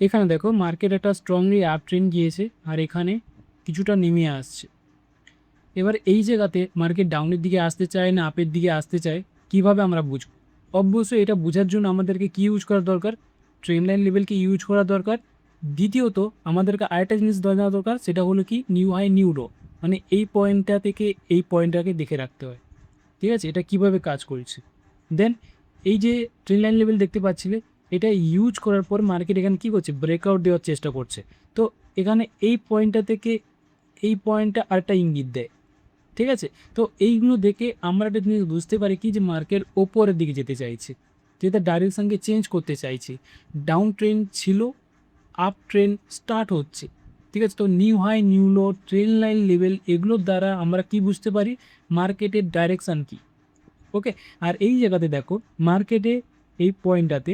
এখানে দেখো মার্কেট একটা স্ট্রংলি আপ ট্রেন্ড গিয়েছে আর এখানে কিছুটা নেমে আসছে। এবার এই জায়গাতে মার্কেট ডাউনের দিকে আসতে চায় না আপের দিকে আসতে চায়, কিভাবে আমরা বুঝবো? অবশ্যই এটা বোঝার জন্য আমাদেরকে কি ইউজ করা দরকার? ট্রেন্ড লাইন লেভেলকে ইউজ করা দরকার। দ্বিতীয়ত আমাদেরকে আরেকটা জিনিস জানা দরকার, সেটা হলো কি নিউ হাই নিউ লো, মানে এই পয়েন্টটা থেকে এই পয়েন্টটাকে দেখে রাখতে হয়। ঠিক আছে, এটা কিভাবে কাজ করছে। দেন এই যে ট্রেন্ড লাইন লেভেল দেখতে পাচ্ছিলে, এটা ইউজ করার পর মার্কেট এখানে কী করছে, ব্রেকআউট দেওয়ার চেষ্টা করছে। তো এখানে এই পয়েন্টটা থেকে এই পয়েন্টটা আরেকটা ইঙ্গিত দেয়। ঠিক আছে, তো এইগুলো দেখে আমরা একটা জিনিস বুঝতে পারি কি, যে মার্কেট ওপরের দিকে যেতে চাইছে, যেটা ডাইরেকশনকে চেঞ্জ করতে চাইছে। ডাউন ট্রেন্ড ছিল, আপ ট্রেন্ড স্টার্ট হচ্ছে। ঠিক আছে, তো নিউ হাই নিউ লো, ট্রেন্ড লাইন লেভেল, এগুলোর দ্বারা আমরা কি বুঝতে পারি মার্কেটের ডাইরেকশান কি। ওকে, আর এই জায়গাতে দেখো মার্কেটে এই পয়েন্টটাতে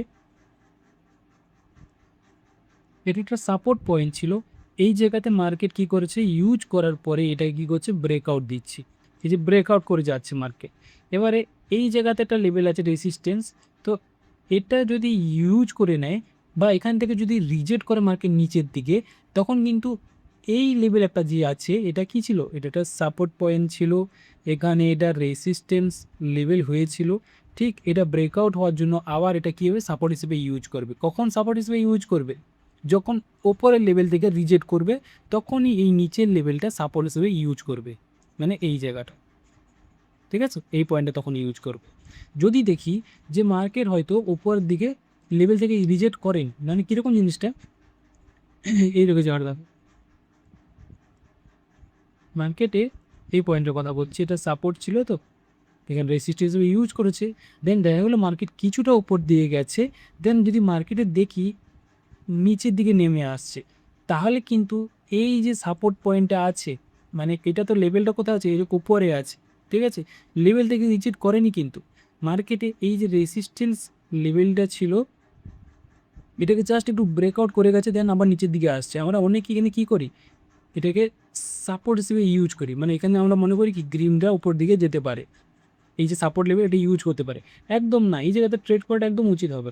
এটা একটা সাপোর্ট পয়েন্ট ছিল। এই জায়গাতে মার্কেট কি করেছে, ইউজ করার পরে এটা কি করছে, ব্রেকআউট দিচ্ছে। এই যে ব্রেকআউট করে যাচ্ছে মার্কেট। এবারে এই জায়গাতে একটা লেভেল আছে রেসিস্ট্যান্স। তো এটা যদি ইউজ করে নেয় বা এখান থেকে যদি রিজেক্ট করে মার্কেট নিচের দিকে, তখন কিন্তু এই লেভেল একটা যে আছে, এটা কি ছিল, এটা একটা সাপোর্ট পয়েন্ট ছিল। এখানে এটা রেসিস্ট্যান্স লেভেল হয়েছিল। ঠিক, এটা ব্রেকআউট হওয়ার জন্য আবার এটা কী হবে, সাপোর্ট হিসেবে ইউজ করবে। কখন সাপোর্ট হিসেবে ইউজ করবে? যখন ওপরের লেভেল থেকে রিজেক্ট করবে, তখনই এই নিচের লেভেলটা সাপোর্ট হিসেবে ইউজ করবে, মানে এই জায়গাটা। ঠিক আছে, এই পয়েন্টটা তখন ইউজ করবে। যদি দেখি যে মার্কেট হয়তো ওপরের দিকে লেভেল থেকে রিজেক্ট করেন, মানে কীরকম জিনিসটা এই রেখে যাওয়ার দাম মার্কেটে এই পয়েন্টের কথা বলছি, এটা সাপোর্ট ছিল, তো এখানে রেসিস্ট্যান্স হিসেবে ইউজ করেছে। দেন দেখা গেলো মার্কেট কিছুটা ওপর দিয়ে গেছে। দেন যদি মার্কেটে দেখি নিচের দিকে নেমে আসছে, তাহলে কিন্তু এই যে সাপোর্ট পয়েন্টটা আছে, মানে এটা তো লেভেলটা কোথায় আছে, এর উপরে আছে। ঠিক আছে, লেভেল থেকে রিজেক্ট করেনি কিন্তু মার্কেটে। এই যে রেসিস্ট্যান্স লেভেলটা ছিল, এটাকে জাস্ট একটু ব্রেকআউট করে গেছে, দেন আবার নিচের দিকে আসছে। আমরা অনেক এখানে কী করি, এটাকে সাপোর্ট হিসেবে ইউজ করি, মানে এখানে আমরা মনে করি কি গ্রিনটা উপর দিকে যেতে পারে, এই যে সাপোর্ট লেভেল এটা ইউজ করতে পারে। একদম না, এই জায়গাতে ট্রেড করাটা একদম উচিত হবে,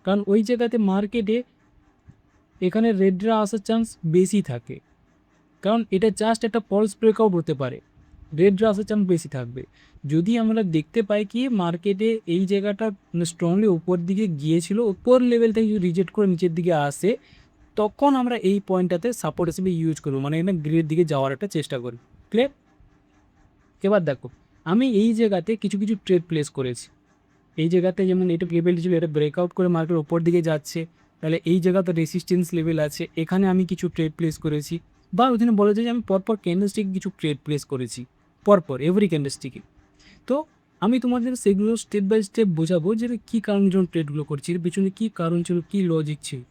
কারণ ওই জায়গাতে মার্কেটে এখানে রেডরা আসার চান্স বেশি থাকে, কারণ এটা জাস্ট একটা ফলস ব্রেকআউট হতে পারে, রেডরা আসার চান্স বেশি থাকবে। যদি আমরা দেখতে পাই কি মার্কেটে এই জায়গাটা স্ট্রংলি উপর দিকে গিয়েছিল, উপর লেভেল থেকে যদি রিজেক্ট করে নিচের দিকে আসে, তখন আমরা এই পয়েন্টটাতে সাপোর্ট হিসেবে ইউজ করবো, মানে এখানে গ্রেড দিকে যাওয়ার একটা চেষ্টা করি। ক্লিয়ার? এবার দেখো আমি এই জায়গাতে কিছু কিছু ট্রেড প্লেস করেছি। এই জায়গাতে যেমন এটা লেভেল ছিল, এটা ব্রেকআউট করে মার্কেট ওপর দিকে যাচ্ছে, তাহলে এই জায়গাতে রেসিস্ট্যান্স লেভেল আছে, এখানে আমি কিছু ট্রেড প্লেস করেছি। বা ওইখানে বলা যায় যে আমি পরপর ক্যান্ডেলস্টিকে কিছু ট্রেড প্লেস করেছি, পরপর এভরি ক্যান্ডেলস্টিকে। তো আমি তোমাদের সেগুলো স্টেপ বাই স্টেপ বোঝাবো যে কী কারণের জন্য ট্রেডগুলো করছি, এর পিছনে কী কারণ ছিল, কী লজিক ছিল।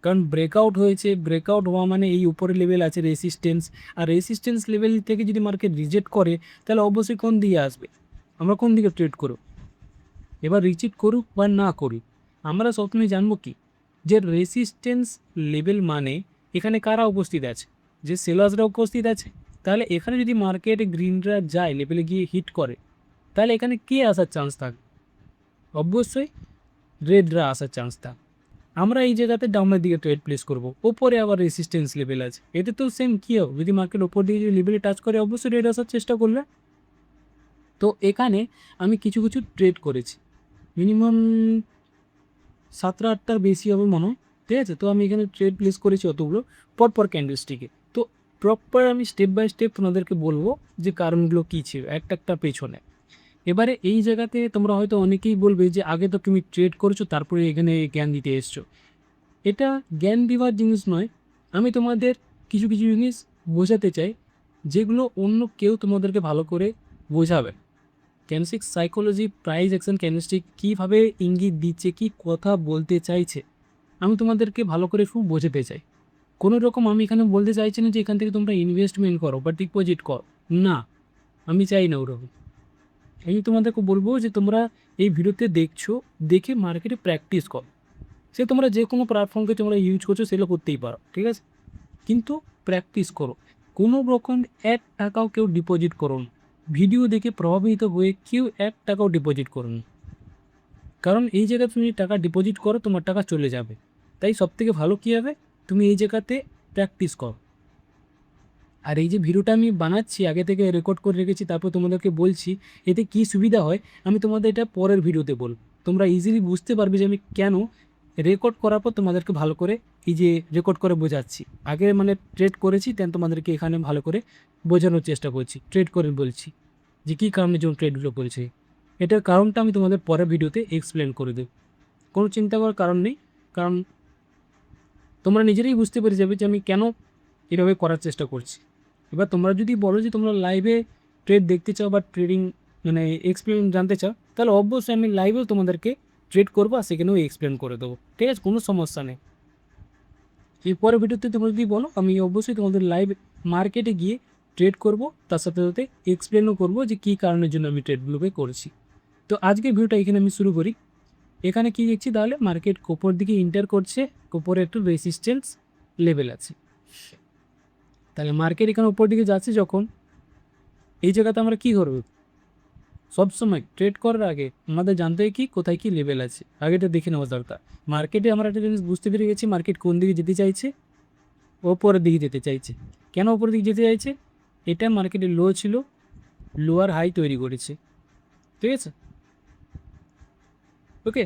কারণ ব্রেকআউট হয়েছে, ব্রেকআউট হওয়া মানে এই উপরের লেভেল আছে রেসিস্ট্যান্স, আর রেসিস্ট্যান্স লেভেল থেকে যদি মার্কেট রিজেক্ট করে, তাহলে অবশ্যই কোন দিকে আসবে, আমরা কোন দিকে ট্রেড করব। এবার রিজেক্ট করুক বা না করুক, আমরা সবসময় জানবো কি, যে রেসিস্ট্যান্স লেভেল মানে এখানে কারা উপস্থিত আছে, যে সেলার্সরা উপস্থিত আছে। তাহলে এখানে যদি মার্কেট গ্রিনরা যায় লেভেলে গিয়ে হিট করে, তাহলে এখানে কে আসার চান্স থাকে, অবশ্যই রেডরা আসার চান্স থাকে। আমরা এই জায়গাতে ডাউনের দিকে ট্রেড প্লেস করব, ওপরে আবার রেসিস্ট্যান্স লেভেল আছে, এতে তো সেম কী হবে, যদি মার্কেট ওপর দিকে যদি লেভেলে টাচ করে অবশ্যই রেড আসার চেষ্টা করবে। তো এখানে আমি কিছু কিছু ট্রেড করেছি, মিনিমাম 7-8টার বেশি হবে মনে হয়। ঠিক আছে, তো আমি এখানে ট্রেড প্লেস করেছি অতগুলো পরপর ক্যান্ডেলস্টিকে। তো প্রপার আমি স্টেপ বাই স্টেপ তোমাদেরকে বলবো যে কারণগুলো কী ছিল একটা একটা পেছনে। এবারে এই জায়গাতে তোমরা হয়তো অনেকেই বলবে যে আগে তো তুমি ট্রেড করেছো তারপরে এখানে জ্ঞান দিতে এসছো। এটা জ্ঞান দেওয়ার জিনিস নয়, আমি তোমাদের কিছু কিছু জিনিস বোঝাতে চাই, যেগুলো অন্য কেউ তোমাদেরকে ভালো করে বোঝাবে। Candlestick psychology, price action candlestick কীভাবে ইঙ্গিত দিচ্ছে, কী কথা বলতে চাইছে, আমি তোমাদেরকে ভালো করে খুব বোঝাতে চাই। কোনো রকম আমি এখানে বলতে চাইছি না যে এখান থেকে তোমরা ইনভেস্টমেন্ট করো বা ডিপোজিট করো, না, আমি চাই না ওরকম। আমি তোমাদেরকে বলবো যে তোমরা এই ভিডিওতে দেখছো, দেখে মার্কেটে প্র্যাকটিস করো। সে তোমরা যে কোনো প্ল্যাটফর্মকে তোমরা ইউজ করছো সেগুলো করতেই পারো, ঠিক আছে, কিন্তু প্র্যাকটিস করো। কোনো রকম 1 টাকাও কেউ ডিপোজিট করো না, ভিডিও দেখে প্রভাবিত হয়ে কেউ 1 টাকাও ডিপোজিট করুন, কারণ এই জায়গায় তুমি টাকা ডিপোজিট করো তোমার টাকা চলে যাবে। তাই সবথেকে ভালো কী হবে, তুমি এই জায়গাতে প্র্যাকটিস করো। আর এই যে ভিডিওটা আমি বানাচ্ছি, আগে থেকে রেকর্ড করে রেখেছি, তারপর তোমাদেরকে বলছি, এতে কি সুবিধা হয় আমি তোমাদের এটা পরের ভিডিওতে বলব। তোমরা ইজিলি বুঝতে পারবে যে আমি কেন রেকর্ড করার পর তোমাদেরকে ভালো করে এই যে রেকর্ড করে বোঝাচ্ছি। আগে মানে ট্রেড করেছি, দেন তোমাদেরকে এখানে ভালো করে বোঝানোর চেষ্টা করছি, ট্রেড করে বলছি যে কী কারণে জন্য ট্রেডগুলো করেছি। এটার কারণটা আমি তোমাদের পরের ভিডিওতে এক্সপ্লেন করে দেব। কোনো চিন্তা করার কারণ নেই, কারণ তোমরা নিজেরাই বুঝতে পেরে যাবে যে আমি কেন এভাবে করার চেষ্টা করছি। এবার তোমরা যদি বলো যে তোমরা লাইভে ট্রেড দেখতে চাও বা ট্রেডিং মানে এক্সপ্লেন জানতে চাও, তাহলে অবশ্যই আমি লাইভেও তোমাদেরকে ট্রেড করবো আর সেখানেও এক্সপ্লেন করে দেবো, ঠিক আছে, কোনো সমস্যা নেই। এই পরের ভিডিওতে তোমরা যদি বলো, আমি অবশ্যই তোমাদের লাইভ মার্কেটে গিয়ে ট্রেড করব, তার সাথে সাথে এক্সপ্লেনও করবো যে কী কারণের জন্য আমি ট্রেডগুলোকে করেছি। তো আজকের ভিডিওটা এখানে আমি শুরু করি। এখানে কি দেখছি, তাহলে মার্কেট কোপর দিকে ইন্টার করছে, কোপরে একটু রেসিস্ট্যান্স লেভেল আছে। তাহলে মার্কেট এখানে উপর দিকে যাচ্ছে যখন, এই জায়গাতে আমরা কী করব, সবসময় ট্রেড করার আগে আমাদের জানতে হয় কি কোথায় কী লেভেল আছে, আগে এটা দেখে নেওয়া দরকার। মার্কেটে আমরা একটা জিনিস বুঝতে পেরে গেছি, মার্কেট কোন দিকে যেতে চাইছে, ওপরের দিকে যেতে চাইছে। কেন ওপরের দিকে যেতে চাইছে, এটা মার্কেটের লো ছিল, লোয়ার হাই তৈরি করেছে, ঠিক আছে, ওকে,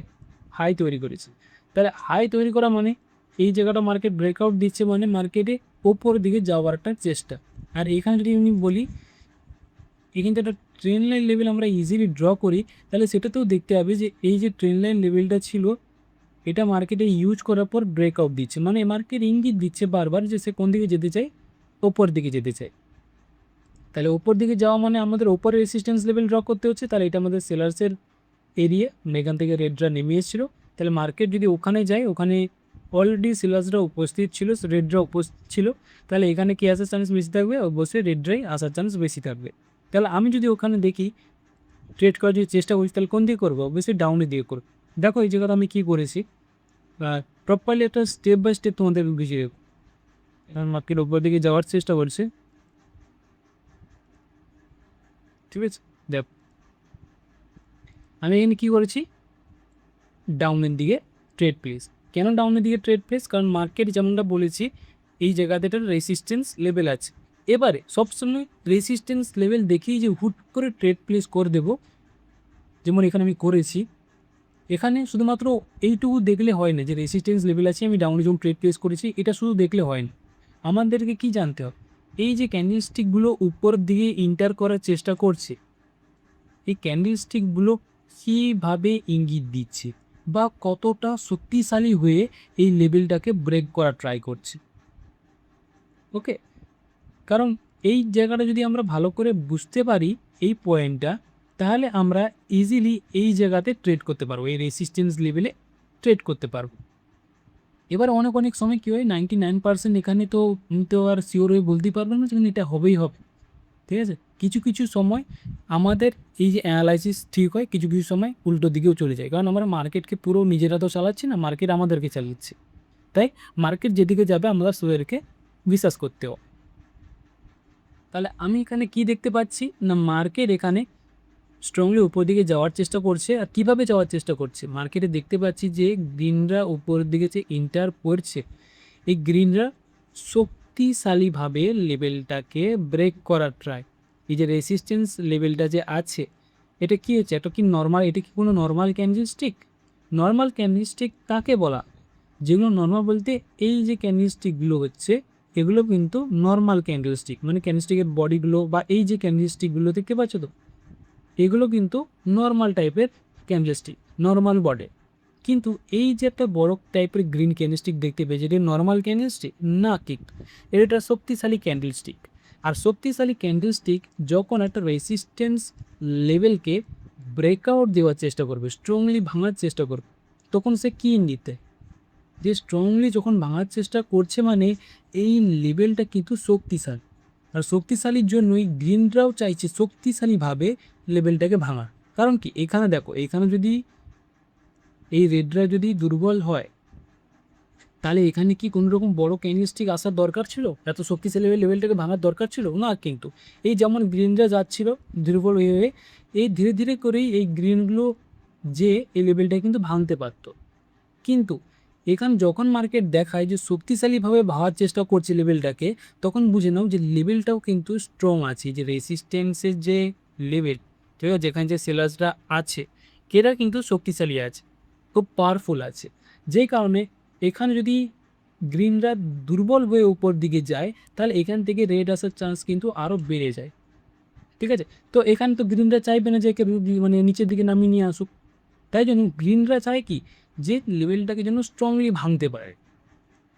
হাই তৈরি করেছে। তাহলে হাই তৈরি করা মানে এই জায়গাটা মার্কেট ব্রেকআউট দিচ্ছে, মানে মার্কেটে ওপরের দিকে যাওয়ার একটা চেষ্টা। আর এখানে যদি আমি বলি, এখানটা একটা ট্রেন লাইন লেভেল আমরা ইজিলি ড্র করি, তাহলে সেটাতেও দেখতে হবে যে এই যে ট্রেন লাইন লেভেলটা ছিল, এটা মার্কেটে ইউজ করার পর ব্রেকআউট দিচ্ছে, মানে মার্কেট ইঙ্গিত দিচ্ছে বারবার যে সে কোন দিকে যেতে চায়, ওপর দিকে যেতে চায়। তাহলে ওপর দিকে যাওয়া মানে আমাদের ওপরে রেসিস্ট্যান্স লেভেল ড্র করতে হচ্ছে, তাহলে এটা আমাদের সেলার্সের এরিয়া, এখান থেকে রেডরা নেমে এসেছিলো। তাহলে মার্কেট যদি ওখানে যায়, ওখানে অলরেডি সেলার্সরা উপস্থিত ছিল, রেডরা উপস্থিত ছিল, তাহলে এখানে কি আসার চান্স বেশি থাকবে, অবশ্যই রেডরাই আসার চান্স বেশি থাকবে। তাহলে আমি যদি ওখানে দেখি ট্রেড করার যদি চেষ্টা করছি, তাহলে কোন দিকে করবো, অবশ্যই ডাউনে দিয়ে করবো। দেখো এই জায়গাটা আমি কী করেছি, প্রপারলি একটা স্টেপ বাই স্টেপ তোমাদের বুঝিয়ে দেবো। মার্কেট ওপর দিকে যাওয়ার চেষ্টা করছে, ঠিক আছে। দেখ আমি এখানে কী করেছি, ডাউনের দিকে ট্রেড প্লেস। কেন ডাউনের দিকে ট্রেড প্লেস, কারণ মার্কেট যেমনটা বলেছি এই জায়গাতে একটা রেসিস্ট্যান্স লেভেল আছে। এবারে সবসময় রেসিস্ট্যান্স লেভেল দেখেই যে হুট করে ট্রেড প্লেস করে দেবো, যেমন এখানে আমি করেছি। এখানে শুধুমাত্র এইটুকু দেখলে হয় না যে রেসিস্ট্যান্স লেভেল আছে, আমি ডাউনে যেমন ট্রেড প্লেস করেছি, এটা শুধু দেখলে হয় না, আমাদেরকে কি জানতে হবে, এই যে ক্যান্ডেলস্টিকগুলো উপর দিকে ইন্টার করার চেষ্টা করছে, এই ক্যান্ডেলস্টিকগুলো কীভাবে ইঙ্গিত দিচ্ছে বা কতটা শক্তিশালী হয়ে এই লেভেলটাকে ব্রেক করা ট্রাই করছে, ওকে। কারণ এই জায়গাটা যদি আমরা ভালো করে বুঝতে পারি এই পয়েন্টটা, তাহলে আমরা ইজিলি এই জায়গাতে ট্রেড করতে পারবো, এই রেসিস্ট্যান্স লেভেলে ট্রেড করতে পারবো। এবার অনেক অনেক সময় কী হয়, 99% এখানে তো আর শিওর হয়ে বলতেই পারবো না যেখানে এটা হবেই হবে, ঠিক আছে। কিছু কিছু সময় আমাদের এই যে অ্যানালাইসিস ঠিক হয়, কিছু কিছু সময় উল্টো দিকেও চলে যায়, কারণ আমরা মার্কেটকে পুরো নিজেরা তো চালাচ্ছি না, মার্কেট আমাদেরকে চালাচ্ছে। তাই মার্কেট যেদিকে যাবে আমরা সেদিকে বিশ্বাস করতে হবে। তাহলে আমি এখানে কি দেখতে পাচ্ছি না, মার্কেট এখানে স্ট্রংলি উপর দিকে যাওয়ার চেষ্টা করছে। আর কীভাবে যাওয়ার চেষ্টা করছে, মার্কেটে দেখতে পাচ্ছি যে গ্রিনরা উপরের দিকে যে ইন্টার করছে, এই গ্রিনরা শক্তিশালীভাবে লেভেলটাকে ব্রেক করার ট্রাই। এই যে রেসিস্ট্যান্স লেভেলটা যে আছে, এটা কী হচ্ছে, এটা কি নর্মাল, এটা কি কোনো নর্মাল ক্যান্ডেলস্টিক? নর্মাল ক্যান্ডেলস্টিক কাকে বলা, যেগুলো নর্মাল বলতে এই যে ক্যান্ডেলস্টিকগুলো হচ্ছে, এগুলো কিন্তু নর্মাল ক্যান্ডেলস্টিক, মানে ক্যান্ডেলস্টিকের বডিগুলো বা এই যে ক্যান্ডেলস্টিকগুলো দেখতে পাচ্ছ তো, এগুলো কিন্তু নর্মাল টাইপের ক্যান্ডেলস্টিক, নর্মাল বডি। কিন্তু এই যে একটা বড় টাইপের গ্রিন ক্যান্ডেলস্টিক দেখতে পেয়েছি, এটা নর্মাল ক্যান্ডেলস্টিক না, কিন্তু এটা শক্তিশালী ক্যান্ডেলস্টিক। আর শক্তিশালী ক্যান্ডেলস্টিক যখন একটা রেসিস্ট্যান্স লেভেলকে ব্রেকআউট দেওয়ার চেষ্টা করবে, স্ট্রংলি ভাঙার চেষ্টা করবে, তখন সে কী ইঙ্গিত দেয়, যে স্ট্রংলি যখন ভাঙার চেষ্টা করছে মানে এই লেভেলটা কিন্তু শক্তিশালী। আর শক্তিশালীর জন্যই গ্রিনরাও চাইছে শক্তিশালীভাবে লেভেলটাকে ভাঙার। কারণ কি, এখানে দেখো, এখানে যদি এই রেডরা যদি দুর্বল হয়, তাহলে এখানে কি কোনো রকম বড় ক্যান্ডেলস্টিক আসার দরকার ছিল, এত শক্তিশালী লেভেলটাকে ভাঙার দরকার ছিল না, কিন্তু এই যেমন গ্রিনরা যাচ্ছিল দুর্বল হয়ে, এই ধীরে ধীরে করেই এই গ্রিনগুলো যে এই লেভেলটা কিন্তু ভাঙতে পারত। কিন্তু এখানে যখন মার্কেট দেখায় যে শক্তিশালীভাবে ভাবার চেষ্টা করছে লেভেলটাকে, তখন বুঝে নাও যে লেভেলটাও কিন্তু স্ট্রং আছে। যে রেসিস্ট্যান্সের যে লেভেল, ঠিক আছে, যেখানে যে সেলার্সরা আছে এরা কিন্তু শক্তিশালী আছে, খুব পাওয়ারফুল আছে। যেই কারণে এখানে যদি গ্রিনরা দুর্বল হয়ে উপর দিকে যায়, তাহলে এখান থেকে রেড আসার চান্স কিন্তু আরও বেড়ে যায়। ঠিক আছে, তো এখানে তো গ্রিনরা চাইবে না যে একে মানে নিচের দিকে নামিয়ে নিয়ে আসুক। তাই জন্য গ্রিনরা চায় কি, যে লেভেলটাকে যেন স্ট্রংলি ভাঙতে পারে।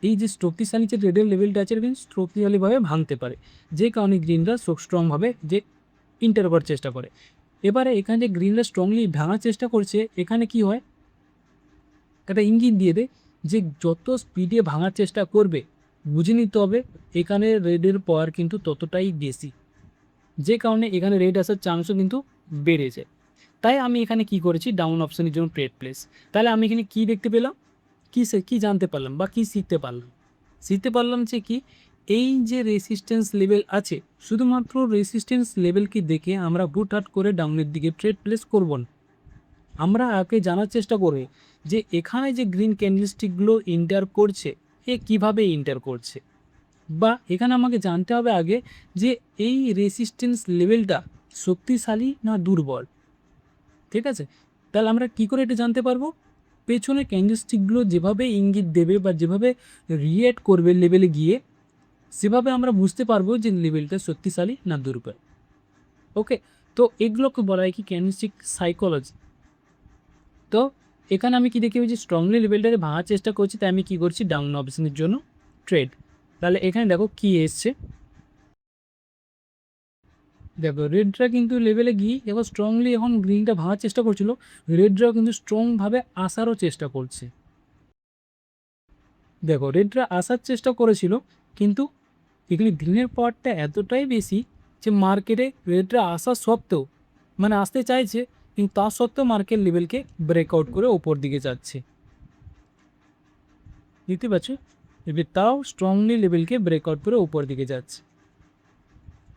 এই যে শক্তিশালী যে রেডের লেভেলটা আছে এটা কিন্তু শক্তিশালীভাবে ভাঙতে পারে, যে কারণে গ্রিনরা স্ট্রংভাবে যে ইন্টার করার চেষ্টা করে। এবারে এখানে যে গ্রিনরা স্ট্রংলি ভাঙার চেষ্টা করছে, এখানে কি হয়, একটা ইঙ্গিত দিয়ে দেয় যে যত স্পিডে ভাঙার চেষ্টা করবে, বুঝে নিতে হবে এখানে রেডের পাওয়ার কিন্তু ততটাই বেশি, যে কারণে এখানে রেড আসার চান্সও কিন্তু বেড়ে যায়। তাই আমি এখানে কি করেছি, ডাউন অপশনের জন্য ট্রেড প্লেস। তাহলে আমি এখানে কি দেখতে পেলাম, কি জানতে পারলাম বা কি শিখতে পারলাম যে কি, এই যে রেসিস্ট্যান্স লেভেল আছে, শুধুমাত্র রেসিস্ট্যান্স লেভেলকে দেখে আমরা হুটহাট করে ডাউনের দিকে ট্রেড প্লেস করব না। আমরা আগে জানার চেষ্টা করি যে এখানে যে গ্রিন ক্যান্ডেলস্টিকগুলো ইন্টার করছে, এ কিভাবে ইন্টার করছে, বা এখানে আমাকে জানতে হবে আগে যে এই রেসিস্ট্যান্স লেভেলটা শক্তিশালী না দুর্বল। ঠিক আছে, তাহলে আমরা কি করে এটা জানতে পারবো, পেছনে ক্যান্ডেলস্টিকগুলো যেভাবে ইঙ্গিত দেবে বা যেভাবে রিয়েক্ট করবে লেভেলে গিয়ে, সেভাবে আমরা বুঝতে পারবো যে লেভেলটা শক্তিশালী না দুর্বল। ওকে, তো এগুলোকে বলা হয় কি ক্যান্ডেলস্টিক সাইকোলজি। তো এখানে আমি কি দেখি, যে স্ট্রংলি লেভেলটাকে ভাঙার চেষ্টা করছি, তাই আমি কি করছি, ডাউন অপশনের জন্য ট্রেড। তাহলে এখানে দেখো কি এসছে, দেখো রেডরা কিন্তু লেভেলে গিয়ে এবার স্ট্রংলি এখন গ্রিনটা ভাঙার চেষ্টা করছিল, রেডরাও কিন্তু স্ট্রংভাবে আসারও চেষ্টা করছে। দেখো রেডরা আসার চেষ্টা করেছিল, কিন্তু এখানে গ্রিনের পাওয়ারটা এতটাই বেশি যে মার্কেটে রেডরা আসা সত্ত্বেও, মানে আসতে চাইছে কিন্তু তা সত্ত্বেও মার্কেট লেভেলকে ব্রেকআউট করে ওপর দিকে যাচ্ছে। দেখতে পাচ্ছ, এবার তাও স্ট্রংলি লেভেলকে ব্রেকআউট করে উপর দিকে যাচ্ছে।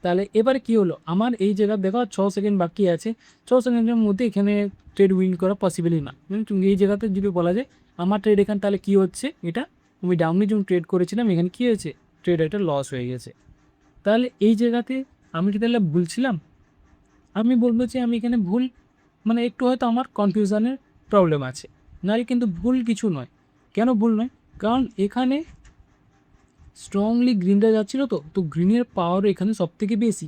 তাহলে এবার কি হলো, আমার এই জায়গা দেখো 6 সেকেন্ড বাকি আছে, 6 সেকেন্ডের মধ্যে এখানে ট্রেড উইন করা পসিবলই না। তুমি এই জায়গাতে যদি বলা যায় আমার ট্রেড এখানে, তাহলে কি হচ্ছে, এটা আমি ডাউনে যখন ট্রেড করেছিলাম এখানে কী হয়েছে, ট্রেড একটা লস হয়ে গেছে। তাহলে এই জায়গাতে আমি কি তাহলে ভুলছিলাম? আমি বলবো যে আমি এখানে ভুল, মানে একটু হয়তো আমার কনফিউশনের প্রবলেম আছে, নাহলে কিন্তু ভুল কিছু নয়। কেন ভুল নয়, কারণ এখানে স্ট্রংলি গ্রিনটা যাচ্ছিলো, তো গ্রিনের পাওয়ার এখানে সব থেকে বেশি।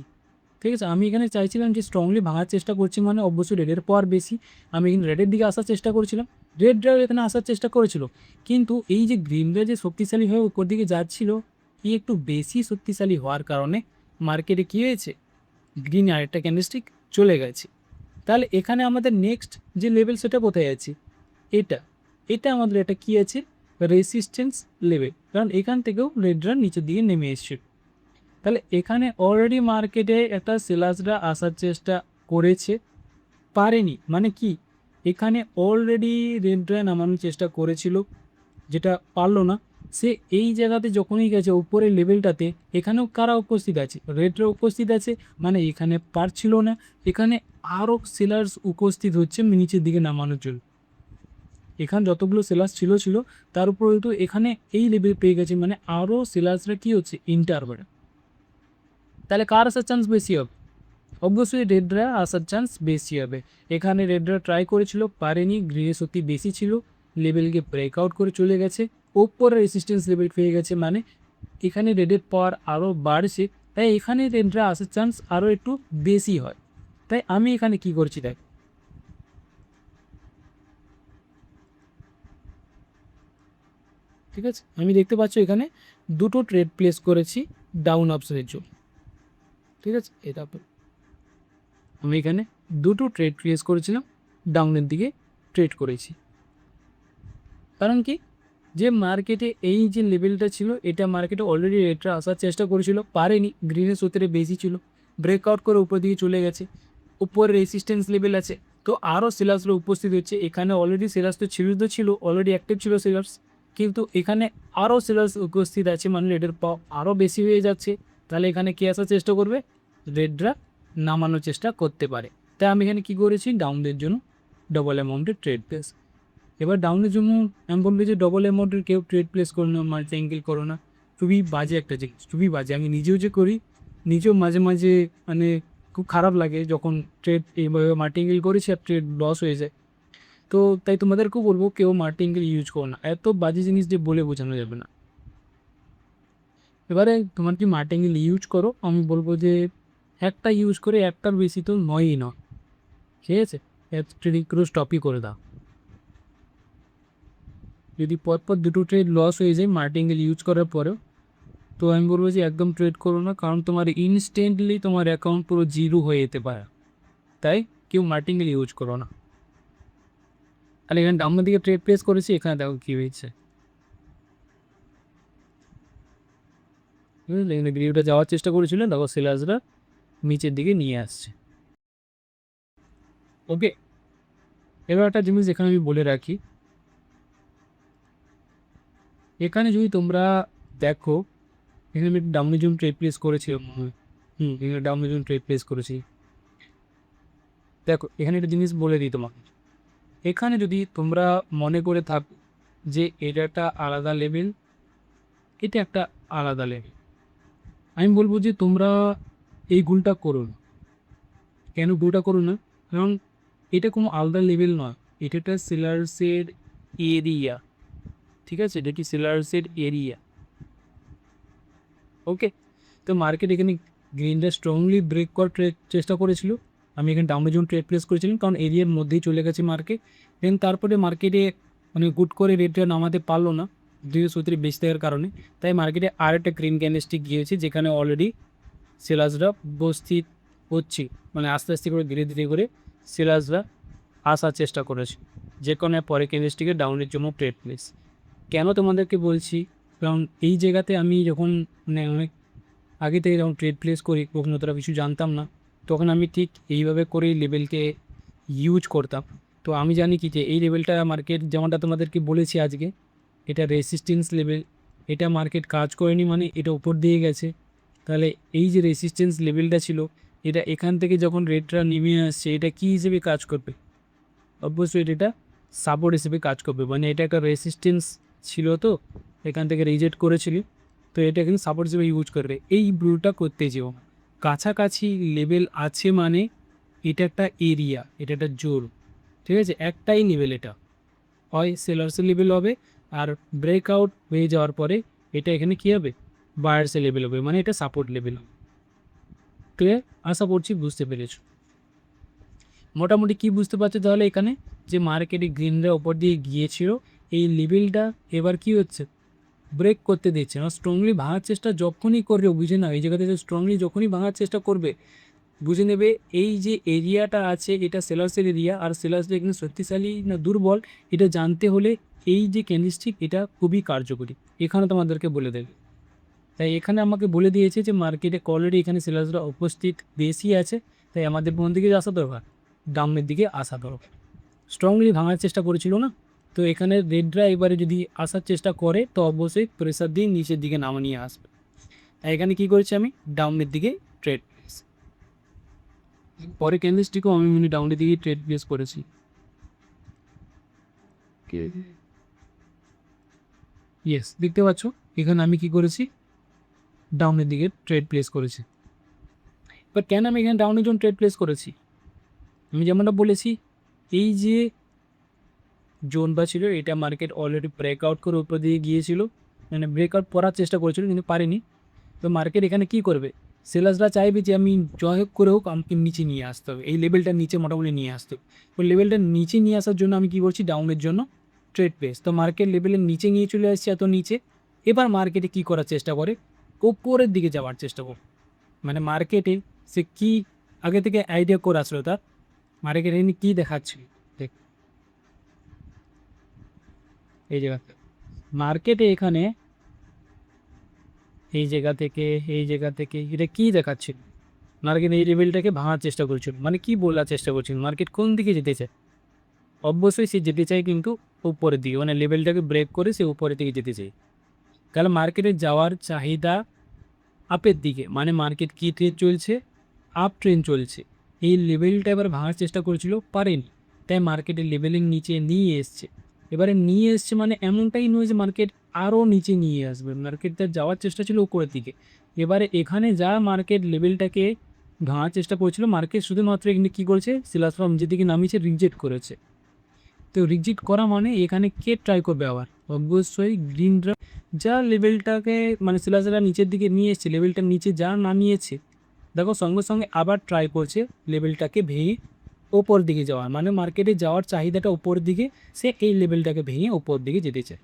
ঠিক আছে, আমি এখানে চাইছিলাম যে স্ট্রংলি ভাঙার চেষ্টা করছি, মানে অবশ্যই রেডের পাওয়ার বেশি, আমি এখানে রেডের দিকে আসার চেষ্টা করেছিলাম, রেডরাও এখানে আসার চেষ্টা করেছিল। কিন্তু এই যে গ্রিনরা যে শক্তিশালী হয়ে উপর দিকে যাচ্ছিল, এই একটু বেশি শক্তিশালী হওয়ার কারণে মার্কেটে কী হয়েছে, গ্রিন আরেকটা ক্যান্ডেলস্টিক চলে গেছে। তাহলে এখানে আমাদের নেক্সট যে লেভেল সেটা কোথায় আছে, এটা এটা আমাদের এটা কী আছে, রেসিস্ট্যান্স লেভেল, কারণ এখান থেকেও রেডরা নিচের দিকে নেমে এসছে। তাহলে এখানে অলরেডি মার্কেটে একটা সেলার্সরা আসার চেষ্টা করেছে, পারেনি, মানে কি, এখানে অলরেডি রেডরা নামানোর চেষ্টা করেছিল, যেটা পারলো না। সে এই জায়গাতে যখনই গেছে উপরের লেভেলটাতে, এখানেও কারা উপস্থিত আছে, রেডরা উপস্থিত আছে, মানে এখানে পারছিল না, এখানে আরও সেলার্স উপস্থিত হচ্ছে নিচের দিকে নামানোর জন্য। এখানে যতগুলো সেলার্স ছিল তার উপর হয়তো এখানে এই লেভেল পেয়ে গেছে, মানে আরও সেলার্সরা কী হচ্ছে, ইন্টার করে। তাহলে কার আসার চান্স বেশি হবে, অবশ্যই রেডরা আসার চান্স বেশি হবে। এখানে রেডরা ট্রাই করেছিল, পারেনি, গ্রিনের শক্তি বেশি ছিল, লেভেলকে ব্রেকআউট করে চলে গেছে, ওপরে রেসিস্ট্যান্স লেভেল পেয়ে গেছে, মানে এখানে রেডের পাওয়ার আরও বাড়ছে, তাই এখানে রেডরা আসার চান্স আরও একটু বেশি হয়। তাই আমি এখানে কি করছি দেখ, ঠিক আছে, আমি দেখতে পাচ্ছ এখানে দুটো ট্রেড প্লেস করেছি ডাউন অপশনের জন্য। ঠিক আছে, এটা আমি এখানে দুটো ট্রেড প্লেস করেছিলাম, ডাউনের দিকে ট্রেড করেছি। কারণ কি, যে মার্কেটে এই যে লেভেলটা ছিল, এটা মার্কেটে অলরেডি রেটটা আসার চেষ্টা করেছিল, পারেনি, গ্রিনের সূত্রে বেশি ছিল, ব্রেকআউট করে উপর দিকে চলে গেছে, উপরে রেসিস্ট্যান্স লেভেল আছে, তো আরও সেলার্সরা উপস্থিত হচ্ছে। এখানে অলরেডি সেলার্স তো ছিল অলরেডি অ্যাক্টিভ ছিল সেলার্স, কিন্তু এখানে আরও সেলার্স উপস্থিত আছে, মানে রেডের পাওয়া আরও বেশি হয়ে যাচ্ছে। তাহলে এখানে কে আসার চেষ্টা করবে, রেডরা নামানোর চেষ্টা করতে পারে। তাই আমি এখানে কি করেছি, ডাউনদের জন্য ডবল অ্যামাউন্টের ট্রেড প্লেস। এবার ডাউনের জন্য আমি বলবো যে ডবল অ্যামাউন্টের কেউ ট্রেড প্লেস করো না, মাল্টি অ্যাঙ্গেল করো না, খুবই বাজে একটা জিনিস, খুবই বাজে। আমি নিজেও যে করি, নিজেও মাঝে মাঝে মানে খুব খারাপ লাগে যখন ট্রেড এইভাবে মাল্টি অ্যাঙ্গেল করেছি আর ট্রেড লস হয়ে যায়। তো তাই তোমাদেরকেও বলবো কেউ মাল্টি অ্যাঙ্গেল ইউজ করো না, এত বাজে জিনিস যে বলে বোঝানো যাবে না। এবারে তোমার কি মাল্টি অ্যাঙ্গেল ইউজ করো, আমি বলবো যে একটা ইউজ করে, একটার বেশি তো নয়ই নয়, ঠিক আছে? ট্রেডিং করে স্টপই করে দাও। যদি পরপর দুটো ট্রেড লস হয়ে যায় মার্টিঙ্গেল ইউজ করার পরেও, তো আমি বলবো যে একদম ট্রেড করো না, কারণ তোমার ইনস্ট্যান্টলি তোমার অ্যাকাউন্ট পুরো জিরো হয়ে যেতে পারে। তাই কেউ মার্টিঙ্গেল ইউজ করো না। আর এখানে ডাউনের দিকে ট্রেড প্লেস করেছি, এখানে দেখো কী হয়েছে, বুঝলে? এখানে ভিডিওটা যাওয়ার চেষ্টা করেছিল, দেখো সেলার্সরা নিচের দিকে নিয়ে আসছে। ওকে, এবার একটা জিনিস এখানে আমি বলে রাখি, এখানে যদি তোমরা দেখো, এখানে আমি ডাউনের জন্য ট্রেড প্লেস করেছি, এখানে ডাউনের জন্য ট্রেড প্লেস করেছি। দেখো এখানে একটা জিনিস বলে দিই তোমাকে, এখানে যদি তোমরা মনে করে থাকো যে এটা একটা আলাদা লেভেল, এটা একটা আলাদা লেভেল, আমি বলবো যে তোমরা এই ভুলটা করো না। কেন ভুলটা করো না? কারণ এটা কোনো আলাদা লেভেল নয়, এটা একটা সেলার্সের এরিয়া, ঠিক আছে? এটা কি সেলার্সের এরিয়া। ওকে, তো মার্কেট এখানে গ্রিনটা স্ট্রংলি ব্রেক করার চেষ্টা করেছিল, আমি এখানে ডাউনের জন্য ট্রেড প্লেস করেছিলাম, কারণ এরিয়ার মধ্যেই চলে গেছে মার্কেট। দেন তারপরে মার্কেটে মানে গুড করে রেটটা নামাতে পারলো না 230 বেশি থাকার কারণে, তাই মার্কেটে আর একটা গ্রিন ক্যান্ডেলস্টিক গিয়েছে, যেখানে অলরেডি সেলার্সরা উপস্থিত হচ্ছে, মানে আস্তে আস্তে করে ধীরে ধীরে করে সেলার্সরা আসার চেষ্টা করেছে, যে কোনো পরে ক্যান্ডেলস্টিকের ডাউনের জন্য ট্রেড প্লেস। কেন তোমাদেরকে বলছি, কারণ এই জায়গাতে আমি যখন মানে অনেক আগে থেকে যখন ট্রেড প্লেস করি, কখনো তোরা কিছু জানতাম না, তখন আমি ঠিক এইভাবে করেই লেভেলকে ইউজ করতাম। তো আমি জানি কি যে এই লেভেলটা মার্কেট, যেমনটা তোমাদেরকে বলেছি আজকে, এটা রেসিস্টেন্স লেভেল, এটা মার্কেট কাজ করেনি মানে এটা উপর দিয়ে গেছে। তাহলে এই যে রেসিস্টেন্স লেভেলটা ছিল, এটা এখান থেকে যখন রেটটা নেমে আসছে, এটা কী হিসেবে কাজ করবে? অবশ্যই এটা সাপোর্ট হিসেবে কাজ করবে, মানে এটা একটা রেসিস্টেন্স ছিল, তো এখান থেকে রিজেক্ট করেছিল, তো এটা কিন্তু সাপোর্ট হিসেবে ইউজ করবে। এই ভুলটা করতে যেও, কাছাকাছি লেভেল আছে মানে এটা একটা এরিয়া, এটা একটা জোর, ঠিক আছে? একটাই লেভেল, এটা হয় সেলার্সের লেভেল হবে, আর ব্রেকআউট হয়ে যাওয়ার পরে এটা এখানে কী হবে? বায়ার্সের লেভেল হবে, মানে এটা সাপোর্ট লেভেল হবে। ক্লিয়ার? আশা করছি বুঝতে পেরেছো। মোটামুটি কি বুঝতে পারছো তাহলে এখানে, যে মার্কেটে গ্রিনরা ওপর দিয়ে গিয়েছিল, এই লেভেলটা এবার কি হচ্ছে? ব্রেক করতে দিচ্ছে না, স্ট্রংলি ভাঙার চেষ্টা যখনই করবে, বুঝে নাও এই জায়গাতে স্ট্রংলি যখনই ভাঙার চেষ্টা করবে, বুঝে নেবে এই যে এরিয়াটা আছে এটা সেলার্সের এরিয়া, আর সেলার্সের এখানে শক্তিশালী না দুর্বল এটা জানতে হলে এই যে ক্যান্ডেলস্টিক এটা খুবই কার্যকরী, এখানে তোমাদেরকে বলে দেবে। তাই এখানে আমাকে বলে দিয়েছে যে মার্কেটে অলরেডি এখানে সেলার্সরা উপস্থিত বেশি আছে, তাই আমাদের কোন দিকে আসা দরকার? ডাউনের দিকে আসা দরকার। স্ট্রংলি ভাঙার চেষ্টা করেছিল না, তো এখানে রেডরা এবারে যদি আসার চেষ্টা করে তো অবশ্যই প্রেসার দিয়ে নিচের দিকে নামা নিয়ে আসবে। আর এখানে কী করেছি আমি? ডাউনের দিকে ট্রেড প্লেস, পরে ক্যান্ডেলস্টিকও আমি ডাউনের দিকে ট্রেড প্লেস করেছি। ইয়েস, দেখতে পাচ্ছ এখানে আমি কি করেছি? ডাউনের দিকে ট্রেড প্লেস করেছি। বাট কেন আমি এখানে ডাউনের জন্য ট্রেড প্লেস করেছি? আমি যেমনটা বলেছি, এই যে জোনটা ছিল এটা মার্কেট অলরেডি ব্রেকআউট করে উপর দিয়ে গিয়েছিল, মানে ব্রেকআউট করার চেষ্টা করেছিল কিন্তু পারেনি। তো মার্কেট এখানে কি করবে? সেলার্সরা চাইবে যে আমি জয় হোক করে হোক আমাকে নিচে নিয়ে আসতে হবে, এই লেভেলটার নিচে মোটামুটি নিয়ে আসতে হবে। তো লেভেলটার নিচে নিয়ে আসার জন্য আমি কী করছি? ডাউনের জন্য ট্রেড প্লেস। তো মার্কেট লেভেলের নিচে নিয়ে চলে আসছে, এত নিচে। এবার মার্কেটে কী করার চেষ্টা করে? ওপরের দিকে যাওয়ার চেষ্টা করে, মানে মার্কেটে সে কী আগে থেকে আইডিয়া করে আসলো তার, মার্কেট এখানে কী দেখাচ্ছিল দেখ, এই জায়গাতে মার্কেটে এখানে এই জায়গা থেকে এটা কী দেখাচ্ছিল? মার্কেট এই লেভেলটাকে ভাঙার চেষ্টা করছিল, মানে কি বলার চেষ্টা করছিল? মার্কেট কোন দিকে যেতে চায়? অবশ্যই সে যেতে চায় কিন্তু উপরের দিকে, মানে লেভেলটাকে ব্রেক করে সে উপরের দিকে যেতে চায়। কারণ মার্কেটে যাওয়ার চাহিদা আপের দিকে, মানে মার্কেট কী ট্রেন চলছে? আপ ট্রেন চলছে। এই লেভেলটা এবার ভাঙার চেষ্টা করেছিল, পারেনি, তাই মার্কেটের লেভেলের নিচে নিয়ে এসছে। এবারে নিয়ে এসছে মানে এমনটাই নয় যে মার্কেট আরও নিচে নিয়ে আসবে, মার্কেটটা যাওয়ার চেষ্টা ছিল উপরের দিকে। এবারে এখানে যা মার্কেট লেভেলটাকে ভাঙার চেষ্টা করেছিল, মার্কেট শুধুমাত্র এখানে কী করেছে, সেলার্স ফ্রম নিজের দিকে নামিয়েছে, রিজেক্ট করেছে। তো রিজেক্ট করা মানে এখানে কে ট্রাই করবে আবার? অবশ্যই গ্রিনরা যা লেভেলটাকে মানে সেলার্সরা নিচের দিকে নিয়ে এসছে, লেভেলটার নিচে যা নামিয়েছে, দেখো সঙ্গে সঙ্গে আবার ট্রাই করছে লেভেলটাকে ভেঙে ওপর দিকে যাওয়া, মানে মার্কেটে যাওয়ার চাহিদাটা ওপর দিকে, সে এই লেভেলটাকে ভেঙে ওপর দিকে যেতে চায়।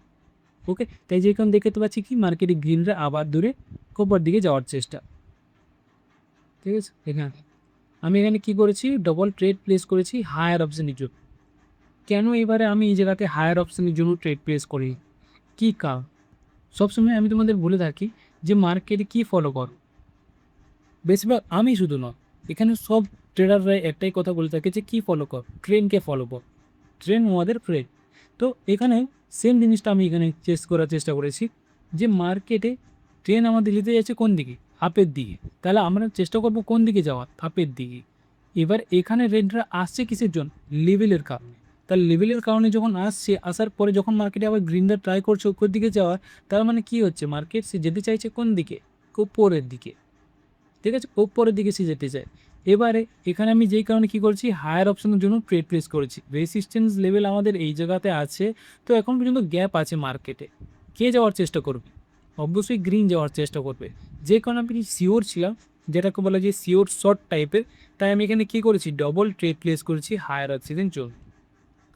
ওকে, তাই যেরকম দেখতে পাচ্ছি কি মার্কেটে গ্রিনরা আবার দূরে ওপর দিকে যাওয়ার চেষ্টা। ঠিক আছে, এখানে আমি এখানে কি করেছি, ডবল ট্রেড প্লেস করেছি হায়ার অপশানের জন্য। কেন এবারে আমি এই জায়গাতে হায়ার অপশানের জন্য ট্রেড প্লেস করি, কী কারণ? সবসময় আমি তোমাদের বলে থাকি যে মার্কেটে কী ফলো করো, বেশিরভাগ আমি শুধু নয়, এখানে সব ট্রেডাররা একটাই কথা বলে থাকে যে কী ফলো কর, ট্রেনকে ফলো কর, ট্রেন আমাদের ফ্রেন্ড। তো এখানে সেম জিনিসটা আমি এখানে করার চেষ্টা করেছি যে মার্কেটে ট্রেন আমাদের নিতে যাচ্ছে কোন দিকে, আপের দিকে, তাহলে আমরা চেষ্টা করব কোন দিকে যাওয়ার, আপের দিকে। এবার এখানে রেডরা আসছে কিসের জন্য, লেভেলের কারণে। তার লেভেলের কারণে যখন আসছে, আসার পরে যখন মার্কেটে আবার গ্রিনরা ট্রাই করছে উপর দিকে যাওয়ার, তার মানে কী হচ্ছে, মার্কেট সে যেতে চাইছে কোন দিকে, উপরের দিকে। ঠিক আছে, উপরের দিকে সে যেতে চায়। এবারে এখানে আমি যেই কারণে কী করছি, হায়ার অপশনের জন্য ট্রেড প্লেস করেছি। রেসিস্ট্যান্স লেভেল আমাদের এই জায়গাতে আছে, তো এখন পর্যন্ত গ্যাপ আছে মার্কেটে। কে যাওয়ার চেষ্টা করবে, অবশ্যই গ্রিন যাওয়ার চেষ্টা করবে। যে কারণে আমি শিওর ছিলাম, যেটাকে বলা যায় শিওর শর্ট টাইপের, তাই আমি এখানে কী করেছি, ডবল ট্রেড প্লেস করেছি হায়ার অপশনের জন্য।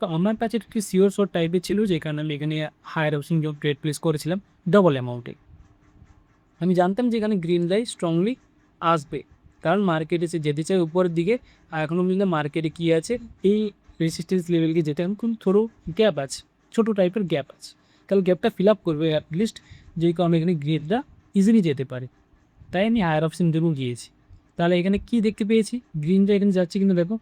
তো আমার কাছে একটি শিওর শর্ট টাইপের ছিল, যে কারণে আমি এখানে হায়ার অপশন জন্য ট্রেড প্লেস করেছিলাম ডবল অ্যামাউন্টে। আমি জানতাম যে এখানে গ্রিন লাইট স্ট্রংলি আসবে, কারণ মার্কেটে সে যেতে চায় উপরের দিকে, আর এখনও পর্যন্ত মার্কেটে কী আছে, এই রেসিস্ট্যান্স লেভেলকে যেতে এখন খুব থোড়ো গ্যাপ আছে, ছোটো টাইপের গ্যাপ আছে, তাহলে গ্যাপটা ফিল আপ করবে অ্যাটলিস্ট, যেই কারণে এখানে গ্রিনটা ইজিলি যেতে পারে। তাই আমি হায়ার অপশন জন্য গিয়েছি। তাহলে এখানে কি দেখতে পেয়েছি, গ্রিনটা এখানে যাচ্ছে, কিন্তু দেখো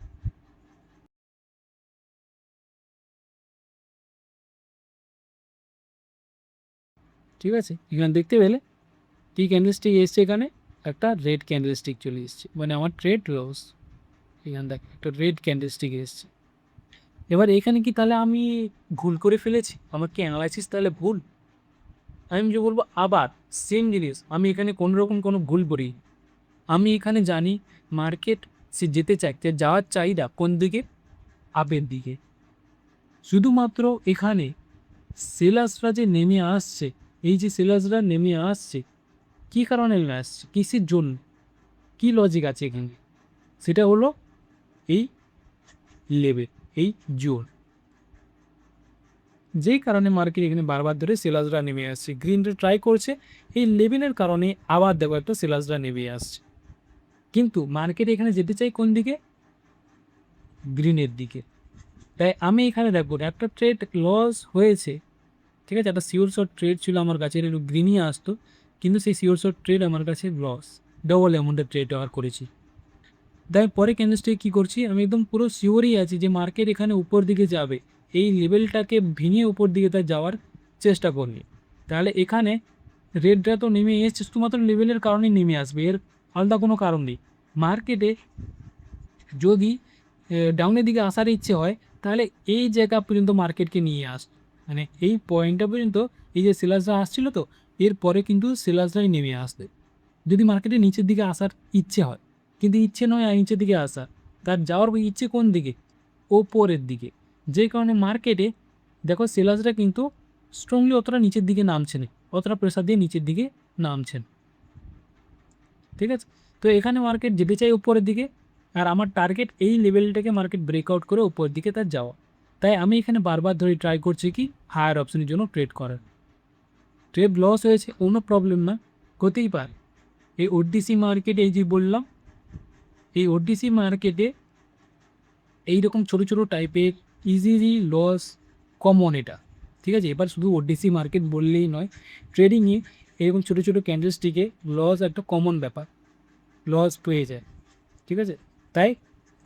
ঠিক আছে, এখানে দেখতে পেলে কি ক্যান্ডেলস্টিক এসছে, এখানে একটা রেড ক্যান্ডেলস্টিক চলে এসছে, মানে আমার ট্রেড লস। এখানে দেখ একটা রেড ক্যান্ডেলস্টিক এসছে। এবার এখানে কি তাহলে আমি ভুল করে ফেলেছি, আমার কি অ্যানালাইসিস তাহলে ভুল? আমি যে বলবো আবার সেম জিনিস, আমি এখানে কোনো রকম কোনো ভুল করি। আমি এখানে জানি মার্কেট সে যেতে চাইছে, যাওয়ার চাহিদা কোন দিকে, আপের দিকে। শুধুমাত্র এখানে সেলার্সরা যে নেমে আসছে, এই যে সেলার্সরা নেমে আসছে, কী কারণে নেমে আসছে, কিসের জন্য, কী লজিক আছে এখানে, সেটা হলো এই লেভেল, এই জোন, যেই কারণে মার্কেট এখানে বারবার ধরে সেলার্সরা নেমে আসছে, গ্রিনরা ট্রাই করছে, এই লেভেলের কারণে আবার দেখো একটা সেলার্সরা নেমে আসছে। কিন্তু মার্কেট এখানে যেতে চাই কোন দিকে, গ্রিনের দিকে। তাই আমি এখানে দেখবো একটা ট্রেড লস হয়েছে, ঠিক আছে, একটা শিওর শর্ট ট্রেড ছিল আমার কাছে, একটু গ্রিনই আসতো, কিন্তু সেই শিওর শর্ট ট্রেড আমার কাছে লস, ডবল অ্যামাউন্টের ট্রেড আর করেছি। তাই পরে ক্যান্ডেলস্টিক কী করছি, আমি একদম পুরো শিওরই আছি যে মার্কেট এখানে উপর দিকে যাবে, এই লেভেলটাকে ভেঙে উপর দিকে তার যাওয়ার চেষ্টা করবে। তাহলে এখানে রেডরা তো নেমে এসছে, শুধুমাত্র লেভেলের কারণেই নেমে আসবে, এর আলাদা কোনো কারণ নেই। মার্কেটে যদি ডাউনের দিকে আসার ইচ্ছে হয়, তাহলে এই জায়গা পর্যন্ত মার্কেটকে নিয়ে মানে এই পয়েন্টটা পর্যন্ত, এই যে সেলার্সরা আসছিল, তো এরপরে কিন্তু সেলার্সরাই নেমে আসবে যদি মার্কেটে নিচের দিকে আসার ইচ্ছে হয়। কিন্তু ইচ্ছে নয় আর নিচের দিকে আসা, তার যাওয়ার ইচ্ছে কোন দিকে, ওপরের দিকে। যে কারণে মার্কেটে দেখো সেলার্সরা কিন্তু স্ট্রংলি অতটা নিচের দিকে নামছে না, অতটা প্রেশার দিয়ে নিচের দিকে নামছেন। ঠিক আছে, তো এখানে মার্কেট যেতে চাই উপরের দিকে, আর আমার টার্গেট এই লেভেলটাকে মার্কেট ব্রেকআউট করে উপরের দিকে তার যাওয়া। তাই আমি এখানে বারবার ধরে ট্রাই করছি কি হায়ার অপশনের জন্য ট্রেড করার। ট্রেড লস হয়েছে, কোনো প্রবলেম না, হতেই পারে। এই ওডিসি মার্কেটে, এই যে বললাম, এই ওডিসি মার্কেটে এইরকম ছোটো ছোটো টাইপের ইজিলি লস কমন এটা। ঠিক আছে, এবার শুধু ওডিসি মার্কেট বললেই নয়, ট্রেডিংয়ে এরকম ছোটো ছোটো ক্যান্ডেলস্টিকে লস একটা কমন ব্যাপার, লস পেয়ে যায়। ঠিক আছে, তাই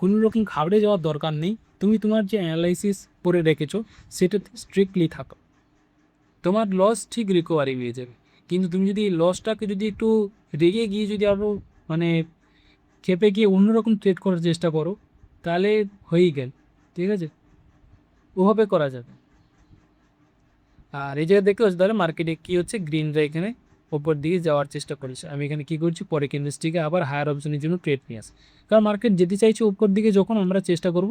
কোনো রকম ঘাবড়ে যাওয়ার দরকার নেই। তুমি তোমার যে অ্যানালাইসিস করে রেখেছো সেটাতে স্ট্রিক্টলি থাকো, তোমার লস ঠিক রিকভারি হয়ে যাবে। কিন্তু তুমি যদি এই লসটাকে যদি একটু রেগে গিয়ে যদি আরও মানে খেপে গিয়ে অন্যরকম ট্রেড করার চেষ্টা করো, তাহলে হয়েই গেল। ঠিক আছে, ওভাবে করা যাবে। আর এই জায়গায় দেখতে পাচ্ছি তাহলে মার্কেটে কী হচ্ছে, গ্রিনরা এখানে ওপর দিকে যাওয়ার চেষ্টা করেছে। আমি এখানে কী করছি, পরে ক্যান্ডেলস্টিকে আবার হায়ার অপশনের জন্য ট্রেড নিয়ে আসি, কারণ মার্কেট যেতে চাইছে উপর দিকে, যখন আমরা চেষ্টা করব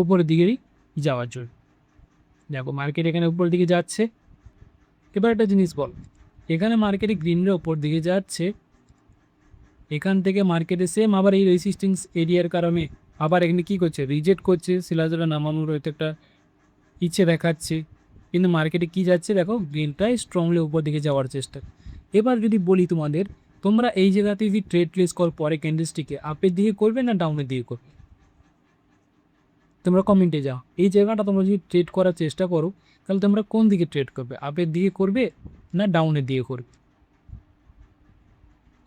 উপরের দিকেই যাওয়ার জন্য। দেখো মার্কেট এখানে উপর দিকে যাচ্ছে। এবার একটা জিনিস বল, এখানে মার্কেটে গ্রিনরা উপর দিকে যাচ্ছে, এখান থেকে মার্কেটে সেম আবার এই রেসিস্টেন্স এরিয়ার কারণে আবার এখানে কী করছে, রিজেক্ট করছে, শিলাজোড়া নামানোর হয়তো একটা ইচ্ছে দেখাচ্ছে, কিন্তু মার্কেটে কী যাচ্ছে দেখো, গ্রিনটাই স্ট্রংলি উপর দিকে যাওয়ার চেষ্টা। এবার যদি বলি তোমাদের, তোমরা এই জায়গাতে যদি ট্রেড প্লেস কর পরে ক্যান্ডেলস্টিকে আপের দিকে করবে না ডাউনের দিকে করবে, তোমরা কমেন্টে যাও। এই জায়গাটা তোমরা যদি ট্রেড করার চেষ্টা করো, তাহলে তোমরা কোন দিকে ট্রেড করবে, আপের দিকে করবে না ডাউনের দিকে করবে?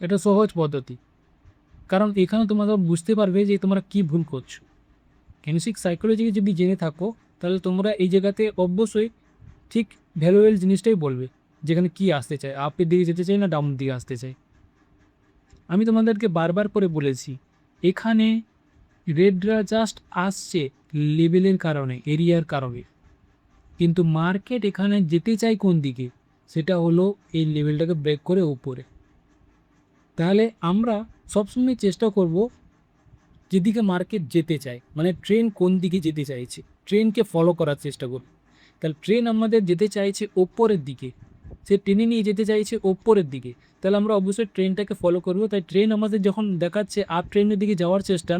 এটা সহজ পদ্ধতি, কারণ এখানে তোমরা বুঝতে পারবে যে তোমরা কি ভুল করছো। ক্যান্ডেলস্টিক সাইকোলজিকে যদি জেনে থাকো, তাহলে তোমরা এই জায়গাতে অবশ্যই ঠিক ভ্যালুয়েবল জিনিসটাই বলবে, যেখানে কি আসতে চায়, আপের দিকে যেতে চাই না ডাউনের দিকে আসতে চাই। আমি তোমাদেরকে বারবার করে বলেছি, এখানে রেডরা জাস্ট আসছে লেভেলের কারণে, এরিয়ার কারণে, কিন্তু মার্কেট এখানে যেতে চাই কোন দিকে, সেটা হলো এই লেভেলটাকে ব্রেক করে উপরে। তাহলে আমরা সবসময় চেষ্টা করব যেদিকে মার্কেট যেতে চায়, মানে ট্রেন কোন দিকে যেতে চাইছে, ট্রেনকে ফলো করার চেষ্টা করব। তাহলে ট্রেন আমাদের যেতে চাইছে ওপরের দিকে, সে টেনে নিয়ে যেতে চাইছে ওপরের দিকে, তাহলে আমরা অবশ্যই ট্রেনটাকে ফলো করব। তাই ট্রেন আমাদের যখন দেখাচ্ছে আপ ট্রেনের দিকে যাওয়ার চেষ্টা,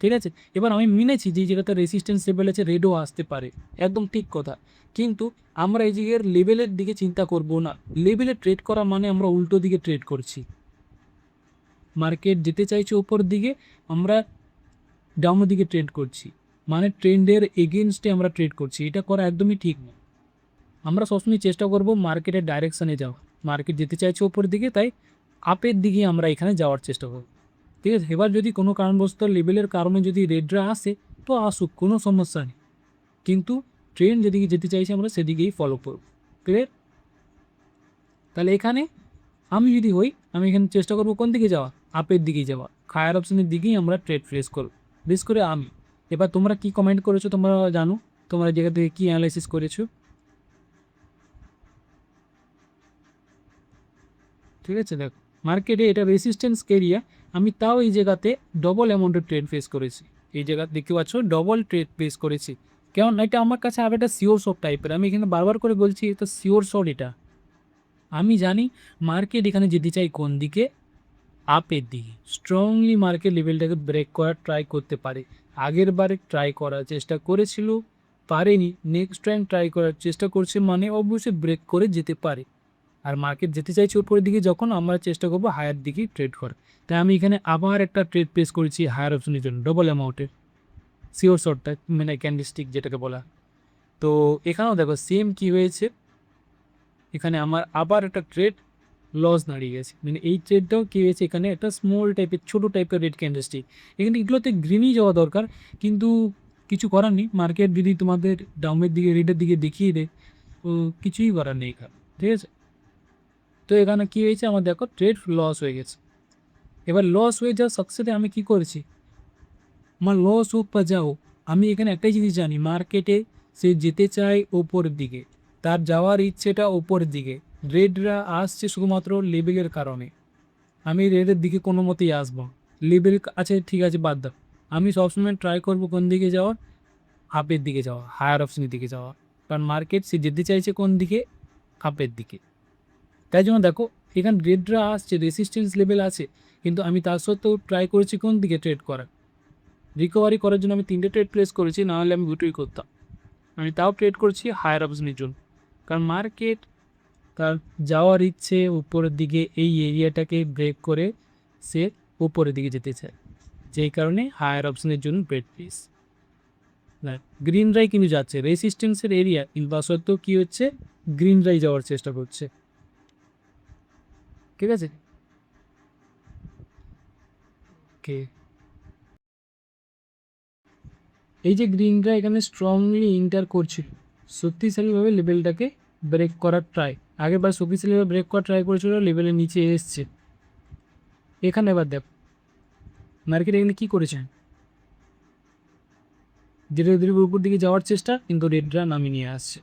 ঠিক আছে। এবার আমি মেনেছি যে জায়গাতে রেসিস্ট্যান্স লেভেল আছে, রেডও আসতে পারে, একদম ঠিক কথা, কিন্তু আমরা এই জায়গার লেভেলের দিকে চিন্তা করব না। লেভেলে ট্রেড করা মানে আমরা উল্টো দিকে ট্রেড করছি। মার্কেট যেতে চাইছে ওপর দিকে, আমরা ডাউনের দিকে ট্রেড করছি, মানে ট্রেন্ডের এগেনস্টে আমরা ট্রেড করছি। এটা করা একদমই ঠিক না। আমরা সবসময় চেষ্টা করব মার্কেটের ডাইরেকশানে যাওয়া। মার্কেট যেতে চাইছে ওপরের দিকে, তাই আপের দিকে আমরা এখানে যাওয়ার চেষ্টা করব, ঠিক আছে। এবার যদি কোনো কারণবশত লেভেলের কারণে যদি রেডরা আসে, তো আসুক, কোনো সমস্যা নেই, কিন্তু ট্রেন যেদিকে যেতে চাইছে আমরা সেদিকেই ফলো করব। ক্লিয়ার? তাহলে এখানে আমি যদি হই, আমি এখানে চেষ্টা করব কোন দিকে যাওয়া, আপের দিকেই যাওয়া, হায়ার অপশনের দিকেই আমরা ট্রেড প্লেস করব, বিশেষ করে আমি। এবার তোমরা কি কমেন্ট করেছো তোমরা জানো, তোমরা এই জায়গা থেকে কী অ্যানালাইসিস করেছো, ঠিক আছে। দেখো মার্কেটে এটা রেসিস্ট্যান্স এরিয়া, আমি তাও এই জায়গাতে ডবল অ্যামাউন্টের ট্রেড ফেস করেছি। এই জায়গা দেখতে পাচ্ছ ডবল ট্রেড ফেস করেছি, কেমন এটা আমার কাছে আর একটা শিওর শট টাইপের। আমি এখানে বারবার করে বলছি এটা শিওর শট। এটা আমি জানি মার্কেট এখানে যেতে চাই কোন দিকে, আপের দিকে। স্ট্রংলি মার্কেট লেভেলটাকে ব্রেক করার ট্রাই করতে পারে। আগের বারে ট্রাই করার চেষ্টা করেছিল, পারেনি, নেক্সট টাইম ট্রাই করার চেষ্টা করছে, মানে অবশ্যই ব্রেক করে যেতে পারে। আর মার্কেট যেতে চাইছে উপরের দিকে, যখন আমরা চেষ্টা করবো হায়ার দিকে ট্রেড করার। তাই আমি এখানে আবার একটা ট্রেড প্লেস করেছি হায়ার অপশনের জন্য, ডবল অ্যামাউন্টের শিওর শর্টটা, মানে ক্যান্ডেলস্টিক যেটাকে বলা। তো এখানেও দেখো সেম কি হয়েছে, এখানে আমার আবার একটা ট্রেড লস দাঁড়িয়ে গেছে। মানে এই ট্রেডটাও কী হয়েছে, এখানে একটা স্মল টাইপের ছোটো টাইপের রেড ক্যান্ডেলস্টিক, এখানে এগুলোতে গ্রিনই যাওয়া দরকার, কিন্তু কিছু করার নেই। মার্কেট যদি তোমাদের ডাউনের দিকে রেডের দিকে দেখিয়ে দেয়, তো কিছুই করার নেই এখানে, ঠিক আছে। তো এখানে কী হয়েছে, আমার দেখো ট্রেড লস হয়ে গেছে। এবার লস হয়ে যাওয়ার সাথে আমি কী করেছি, আমার লস হোক বা যা হোক, আমি এখানে একটাই জিনিস জানি, মার্কেটে সে যেতে চায় ওপরের দিকে, তার যাওয়ার ইচ্ছেটা ওপরের দিকে। রেডরা আসছে শুধুমাত্র লেভেলের কারণে, আমি রেডের দিকে কোনো মতেই আসবো। লেভেল আছে ঠিক আছে, বাদ দাও, আমি সবসময় ট্রাই করবো কোন দিকে যাওয়ার, আপের দিকে যাওয়া, হায়ার অপশনের দিকে যাওয়া, কারণ মার্কেট সে যেতে চাইছে কোন দিকে, আপের দিকে। তাই জন্য দেখো এখানে রেডরা আসছে, রেসিস্ট্যান্স লেভেল আছে, কিন্তু আমি তার সত্ত্বেও ট্রাই করেছি কোন দিকে ট্রেড করার, রিকভারি করার জন্য। আমি 3টে ট্রেড প্লেস করেছি, নাহলে আমি দুটোই করতাম। আমি তাও ট্রেড করছি হায়ার অপশনের জন্য, কারণ মার্কেট তার যাওয়ার ইচ্ছে উপরের দিকে, এই এরিয়াটাকে ব্রেক করে সে উপরের দিকে যেতে চায়, যেই কারণে হায়ার অপশনের জন্য ট্রেড প্লেস। গ্রিনরাই কিন্তু যাচ্ছে রেসিস্ট্যান্সের এরিয়া, কিন্তু তা সত্ত্বেও কী হচ্ছে, গ্রিনরাই যাওয়ার চেষ্টা করছে, ঠিক আছে। ওকে, এই যে গ্রিনরা এখানে স্ট্রংলি ইন্টার করছিল, শক্তিশালীভাবে লেভেলটাকে ব্রেক করার ট্রাই, আগেরবার শক্তিশালীভাবে ব্রেক করার ট্রাই করেছিল, লেভেলের নিচে এসছে। এখানে এবার দেখ মার্কেট এখানে কী করেছে, ধীরে ধীরে উপর দিকে যাওয়ার চেষ্টা, কিন্তু রেডরা নামিয়ে নিয়ে আসছে,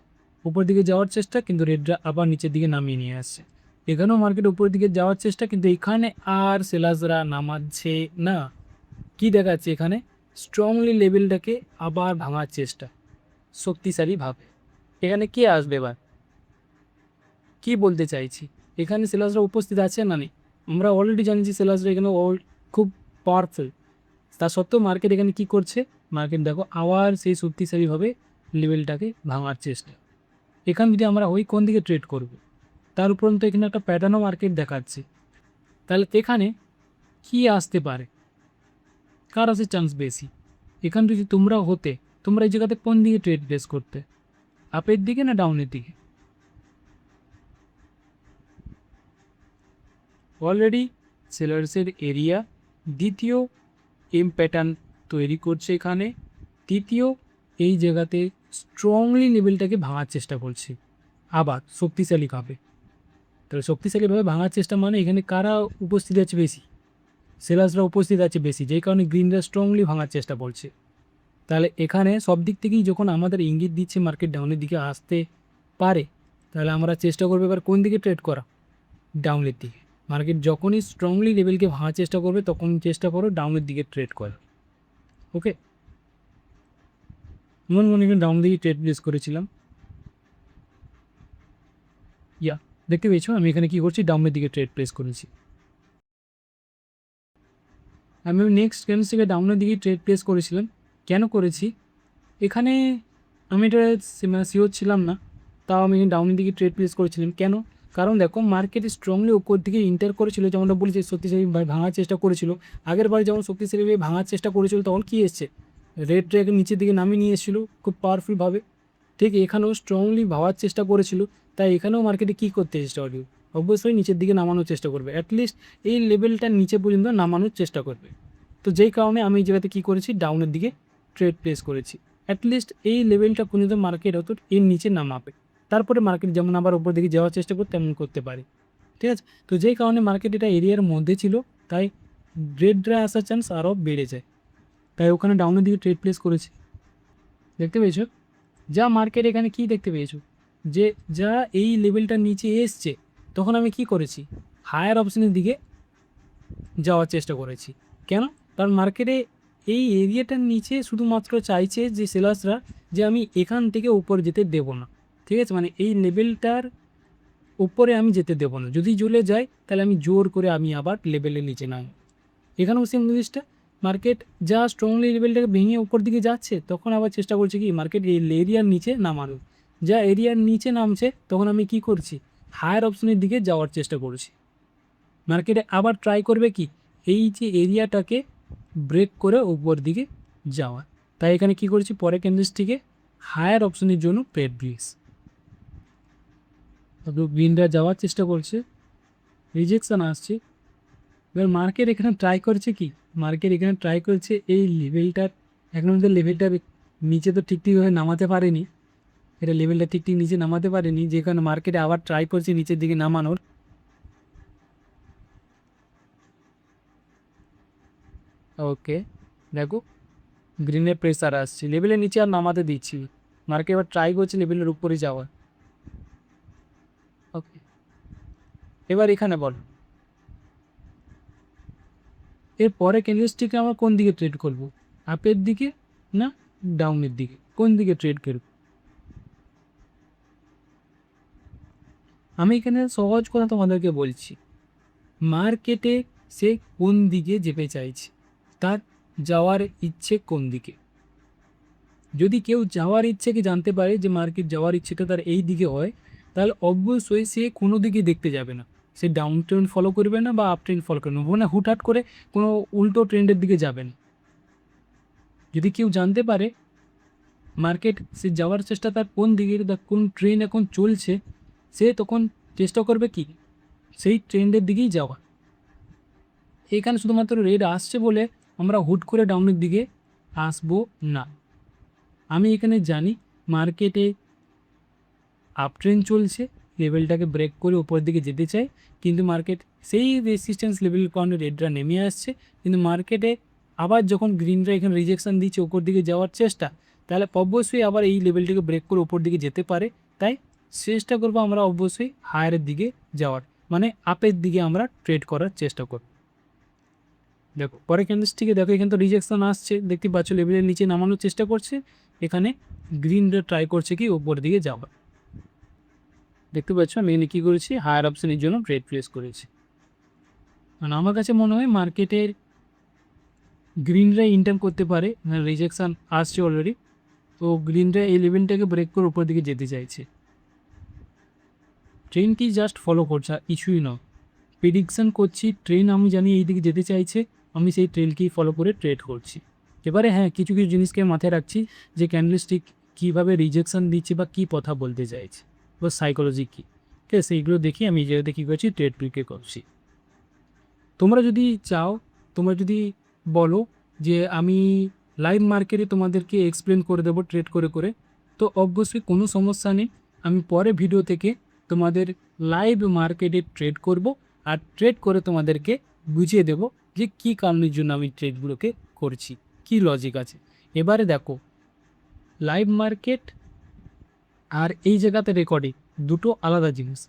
উপর দিকে যাওয়ার চেষ্টা, কিন্তু রেডরা আবার নিচের দিকে নামিয়ে নিয়ে আসছে। এখানেও মার্কেট উপরের দিকে যাওয়ার চেষ্টা, কিন্তু এখানে আর সেলার্সরা নামাচ্ছে না। কি দেখাচ্ছে এখানে? স্ট্রংলি লেভেলটাকে আবার ভাঙার চেষ্টা শক্তিশালীভাবে। এখানে কে আসবে এবার? কি বলতে চাইছি, এখানে সেলার্সরা উপস্থিত আছে না নেই? আমরা অলরেডি জানি যে সেলার্সরা এখানে খুব পাওয়ারফুল। তা সত্ত্বেও মার্কেট এখানে কি করছে? মার্কেট দেখো আবার সেই শক্তিশালীভাবে লেভেলটাকে ভাঙার চেষ্টা। এখানে যদি আমরা ওই কোন দিকে ট্রেড করব, তার উপরন্তু এখানে একটা প্যাটার্নও মার্কেট দেখাচ্ছে। তাহলে এখানে কি আসতে পারে? কার আছে চান্স বেশি? এখানে যদি তোমরা হতে, তোমরা এই জায়গাতে কোন দিকে ট্রেড প্লেস করতে? আপের দিকে না ডাউনের দিকে? অলরেডি সেলার্সের এরিয়া দ্বিতীয় এম প্যাটার্ন তৈরি করছে এখানে। তৃতীয় এই জায়গাতে স্ট্রংলি লেভেলটাকে ভাঙার চেষ্টা করছে আবার শক্তিশালীভাবে। তাহলে শক্তিশালীভাবে ভাঙার চেষ্টা মানে এখানে কারা উপস্থিত আছে বেশি? সেলার্সরা উপস্থিত আছে বেশি, যেই কারণে গ্রিনরা স্ট্রংলি ভাঙার চেষ্টা করছে। তাহলে এখানে সব দিক থেকেই যখন আমাদের ইঙ্গিত দিচ্ছে মার্কেট ডাউনের দিকে আসতে পারে, তাহলে আমরা চেষ্টা করবো এবার কোন দিকে ট্রেড করা? ডাউনের দিকে। মার্কেট যখনই স্ট্রংলি লেভেলকে ভাঙার চেষ্টা করবে তখন চেষ্টা করো ডাউনের দিকে ট্রেড করা। ওকে, মনে ডাউন দিকে ট্রেড প্লেস করেছিলাম। দেখতে পেয়েছো আমি এখানে কি করছি? ডাউনের দিকে ট্রেড প্লেস করেছি। আমি নেক্সট ক্যান্ডেলস্টিকে ডাউনের দিকে ট্রেড প্লেস করেছিলাম। কেন করেছি এখানে আমি এটা শিওর ছিলাম না, তাও আমি ডাউনের দিকে ট্রেড প্লেস করেছিলাম। কেন? কারণ দেখো মার্কেট স্ট্রংলি উপর দিকে ইন্টার করেছিল, যেমনটা বলেছি শক্তিশালী ভাঙার চেষ্টা করেছিল। আগের বার যেমন শক্তিশালী ভাঙার চেষ্টা করেছিল তখন কী এসছে? রেড ট্র্যাক নিচের দিকে নামিয়ে নিয়ে এসেছিলো খুব পাওয়ারফুলভাবে। ঠিক এখানেও স্ট্রংলি ভাবার চেষ্টা করেছিল, তাই এখানেও মার্কেটে কী করতে চেষ্টা করবে? অবশ্যই নিচের দিকে নামানোর চেষ্টা করবে, অ্যাটলিস্ট এই লেভেলটার নিচে পর্যন্ত নামানোর চেষ্টা করবে। তো যেই কারণে আমি এই জায়গাতে কী করেছি? ডাউনের দিকে ট্রেড প্লেস করেছি। অ্যাটলিস্ট এই লেভেলটা পর্যন্ত মার্কেট হতো এর নিচে নামাবে, তারপরে মার্কেট যেমন আবার উপর দিকে যাওয়ার চেষ্টা করতে তেমন করতে পারে। ঠিক আছে, তো যেই কারণে মার্কেট এটা এরিয়ার মধ্যে ছিল, তাই রেডরা আসার চান্স আরও বেড়ে যায়, তাই ওখানে ডাউনের দিকে ট্রেড প্লেস করেছি। দেখতে পেয়েছো যা মার্কেট এখানে কি দেখতে পেয়েছো? যে যা এই লেভেলটার নিচে এসছে, তখন আমি কি করেছি? হায়ার অপশনের দিকে যাওয়ার চেষ্টা করেছি। কেন? কারণ মার্কেটে এই এরিয়াটার নিচে শুধুমাত্র চাইছে যে সেলার্সরা যে আমি এখান থেকে উপরে যেতে দেব না। ঠিক আছে, মানে এই লেভেলটার উপরে আমি যেতে দেবো না, যদি জ্বলে যায় তাহলে আমি জোর করে আমি আবার লেভেলের নিচে নাম। এখানেও সেম জিনিসটা, মার্কেট যা স্ট্রংলি লেভেলটাকে ভেঙে উপর দিকে যাচ্ছে তখন আবার চেষ্টা করছে কি মার্কেট এই এরিয়ার নিচে নামানো। যা এরিয়ার নিচে নামছে তখন আমি কি করছি? হায়ার অপশনের দিকে যাওয়ার চেষ্টা করছি। মার্কেটে আবার ট্রাই করবে কি এই যে এরিয়াটাকে ব্রেক করে উপর দিকে যাওয়া। তাই এখানে কি করেছি? পরে ক্যান্ডেলস্টিকে হায়ার অপশনের জন্য প্রেড ব্রিক্স গ্রিনরা যাওয়ার চেষ্টা করছে, রিজেকশান আসছে। এবার মার্কেট এখানে ট্রাই করছে কি? মার্কেট এখানে ট্রাই করছে এই লেভেলটার, এখন আমাদের লেভেলটার নিচে তো ঠিকভাবে নামাতে পারেনি, এটা লেভেলটা ঠিক নিচে নামাতে পারেনি, যেখানে মার্কেটে আবার ট্রাই করছে নিচের দিকে নামানোর। ওকে, দেখো গ্রিনের প্রেসার আসছে, লেভেলের নিচে আর নামাতে দিচ্ছি। মার্কেট এবার ট্রাই করছে লেভেলের উপরে যাওয়ার। ওকে, এবার এখানে বল এর পরে ক্যান্ডেলস্টিকে আমরা কোন দিকে ট্রেড করব? আপের দিকে না ডাউনের দিকে? কোন দিকে ট্রেড করব? আমি এখানে সহজ কথা তোমাদেরকে বলছি, মার্কেটে সে কোন দিকে যেতে চাইছে, তার যাওয়ার ইচ্ছে কোন দিকে। যদি কেউ যাওয়ার ইচ্ছেকে জানতে পারে যে মার্কেট যাওয়ার ইচ্ছেটা তার এই দিকে হয়, তাহলে অবশ্যই সে কোনো দিকে দেখতে যাবে না। সে ডাউন ট্রেন্ড ফলো করবে না বা আপ ট্রেন্ড ফলো করবে না, মানে হুটহাট করে কোনো উল্টো ট্রেন্ডের দিকে যাবে না। যদি কেউ জানতে পারে মার্কেট সে যাওয়ার চেষ্টা তার কোন দিকে, তার কোন ট্রেন এখন চলছে, সে তখন চেষ্টা করবে কি সেই ট্রেন্ডের দিকেই যাওয়া। এখানে শুধুমাত্র রেড আসছে বলে আমরা হুট করে ডাউনের দিকে আসবো না। আমি এখানে জানি মার্কেটে আপ ট্রেন্ড চলছে, লেভেলটাকে ব্রেক করে উপরের দিকে যেতে চাই, কিন্তু মার্কেট সেই রেসিস্ট্যান্স লেভেল কারণে রেডরা নেমে আসছে। কিন্তু মার্কেটে আবার যখন গ্রিনরা এখানে রিজেকশান দিচ্ছে উপর দিকে যাওয়ার চেষ্টা, তাহলে অবশ্যই আবার এই লেভেলটিকে ব্রেক করে উপর দিকে যেতে পারে। তাই চেষ্টা করবো আমরা অবশ্যই হায়ারের দিকে যাওয়ার, মানে আপের দিকে আমরা ট্রেড করার চেষ্টা করব। দেখো পরে ক্যান্ডেলস্টিকে দেখো এখানে তো রিজেকশন আসছে, দেখতে পাচ্ছ লেভেলের নিচে নামানোর চেষ্টা করছে, এখানে গ্রিন ট্রাই করছে কি ওপরের দিকে যাওয়ার। দেখতে পাচ্ছ আমি এখানে কী করেছি, হায়ার অপশনের জন্য ট্রেড প্লেস করেছি। মানে আমার কাছে মনে হয় মার্কেটের গ্রিনরা ইন্টার্ন করতে পারে, রিজেকশান আসছে অলরেডি, তো গ্রিনরা এই লেভেলটাকে ব্রেক করে উপর দিকে যেতে চাইছে। ট্রেন কি জাস্ট ফলো করছে, কিছুই নয়, প্রেডিকশান করছি। ট্রেন আমি জানি এই দিকে যেতে চাইছে, আমি সেই ট্রেনকেই ফলো করে ট্রেড করছি। এবারে হ্যাঁ, কিছু কিছু জিনিসকে মাথায় রাখছি যে ক্যান্ডেলস্টিক কীভাবে রিজেকশান দিচ্ছে বা কী কথা বলতে চাইছে বা সাইকোলজি কী, ঠিক আছে, সেইগুলো দেখি আমি এই জায়গাতে কী করছি, ট্রেড প্রিকে করছি। তোমরা যদি চাও, তোমরা যদি বলো যে আমি লাইভ মার্কেটে তোমাদেরকে এক্সপ্লেন করে দেবো ট্রেড করে করে, তো অবশ্যই কোনো সমস্যা নেই। আমি পরে ভিডিও থেকে তোমাদের লাইভ মার্কেটে ট্রেড করব, আর ট্রেড করে তোমাদেরকে বুঝিয়ে দেব যে কী কারণের জন্য আমি ট্রেডগুলোকে করছি, কী লজিক আছে। এবারে দেখো, লাইভ মার্কেট আর এই জায়গাতে রেকর্ডিং দুটো আলাদা জিনিস।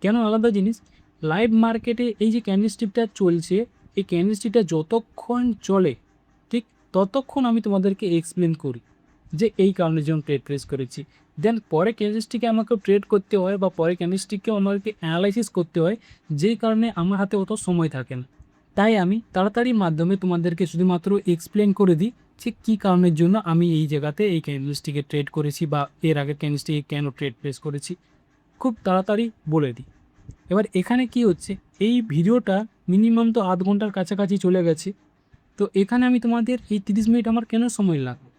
কেন আলাদা জিনিস? লাইভ মার্কেটে এই যে ক্যান্ডেলস্টিকটা চলছে, এই ক্যান্ডেলস্টিকটা যতক্ষণ চলে ঠিক ততক্ষণ আমি তোমাদেরকে এক্সপ্লেন করি যে এই কারণের জন্য ট্রেড প্লেস করেছি। দেন পরে ক্যান্ডেলস্টিকে আমাকে ট্রেড করতে হয় বা পরে ক্যান্ডেলস্টিককে আমাকে অ্যানালাইসিস করতে হয়, যেই কারণে আমার হাতে অত সময় থাকে না। তাই আমি তাড়াতাড়ির মাধ্যমে তোমাদেরকে শুধুমাত্র এক্সপ্লেন করে দিই যে কী কারণের জন্য আমি এই জায়গাতে এই ক্যান্ডেলস্টিকে ট্রেড করেছি বা এর আগের ক্যান্ডেলস্টিকে কেন ট্রেড প্লেস করেছি, খুব তাড়াতাড়ি বলে দিই। এবার এখানে কি হচ্ছে, এই ভিডিওটা মিনিমাম তো আধ ঘন্টার কাছাকাছি চলে গেছে, তো এখানে আমি তোমাদের এই 30 মিনিট আমার কেন সময় লাগবে,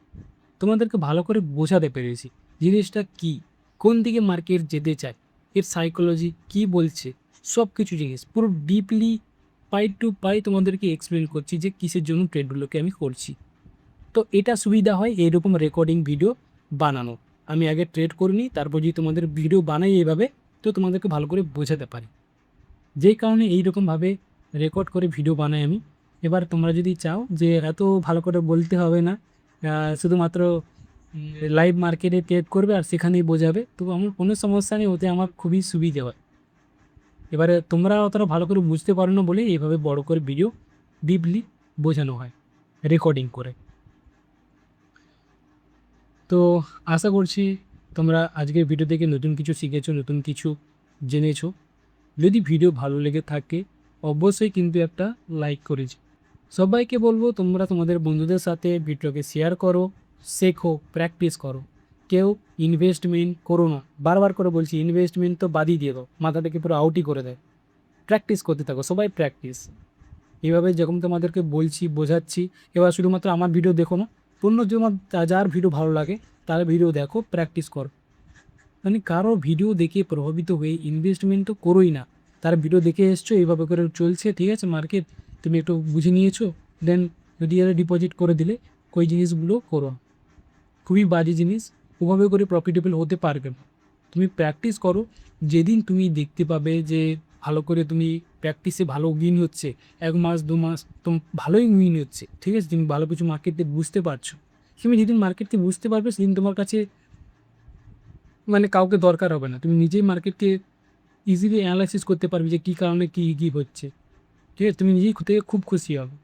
তোমাদেরকে ভালো করে বোঝাতে পেরেছি জিনিসটা কি, কোন দিকে মার্কেট যেতে চায়, এর সাইকোলজি কি বলছে, সব কিছু জিনিস পুরো ডিপলি পাই টু পাই তোমাদেরকে এক্সপ্লেন করছি যে কিসের জন্য ট্রেডগুলোকে আমি করছি। তো এটা সুবিধা হয় এরকম রেকর্ডিং ভিডিও বানানো। আমি আগে ট্রেড করিনি, তারপর যদি তোমাদের ভিডিও বানাই এভাবে, তো তোমাদেরকে ভালো করে বোঝাতে পারি, যেই কারণে এইরকমভাবে রেকর্ড করে ভিডিও বানাই আমি। এবার তোমরা যদি চাও যে এত ভালো করে বলতে হবে না, শুধুমাত্র লাইভ মার্কেটে ট্রেড করবে আর সেখানেই বোঝাবে, তো আমার কোনো সমস্যা নেই, ওতে আমার খুবই সুবিধে হয়। এবারে তোমরা অতটা ভালো করে বুঝতে পারো না বলে এইভাবে বড় করে ভিডিও ডিপলি বোঝানো হয় রেকর্ডিং করে। তো আশা করছি তোমরা আজকের ভিডিও থেকে নতুন কিছু শিখেছো, নতুন কিছু জেনেছো। যদি ভিডিও ভালো লেগে থাকে অবশ্যই কিন্তু একটা লাইক করেছি। সবাইকে বলবো তোমরা তোমাদের বন্ধুদের সাথে ভিডিওকে শেয়ার করো, শেখো, প্র্যাকটিস করো। কেউ ইনভেস্টমেন্ট করো না, বারবার করে বলছি, ইনভেস্টমেন্ট তো বাদই দিয়ে দাও, মাথা থেকে পুরো আউটই করে দেয়। প্র্যাকটিস করতে থাকো, সবাই প্র্যাকটিস। এইভাবে যখন তোমাদেরকে বলছি, বোঝাচ্ছি, এবার শুধুমাত্র আমার ভিডিও দেখো না, অন্য যার ভিডিও ভালো লাগে তার ভিডিও দেখো, প্র্যাকটিস করো। মানে কারো ভিডিও দেখে প্রভাবিত হয়ে ইনভেস্টমেন্ট তো করোই না। তার ভিডিও দেখে এসছো, এইভাবে করে চলছে, ঠিক আছে মার্কেট, তুমি একটু বুঝে নিয়েছো, দেন যদি এরা ডিপোজিট করে দিলে, ওই জিনিসগুলো করো, খুবই বাজে জিনিস, ওভাবে করে প্রফিটেবল হতে পারবে না। তুমি প্র্যাকটিস করো, যেদিন তুমি দেখতে পাবে যে ভালো করে তুমি প্র্যাকটিসে ভালো উইন হচ্ছে, 1 মাস 2 মাস তো ভালোই উইন হচ্ছে, ঠিক আছে, তুমি ভালো কিছু মার্কেটে বুঝতে পারছো, তুমি যেদিন মার্কেটকে বুঝতে পারবে সেদিন তোমার কাছে মানে কাউকে দরকার হবে না, তুমি নিজেই মার্কেটকে ইজিলি অ্যানালাইসিস করতে পারবে যে কী কারণে কী হচ্ছে, ঠিক আছে, তুমি নিজেই থেকে খুব খুশি হবে।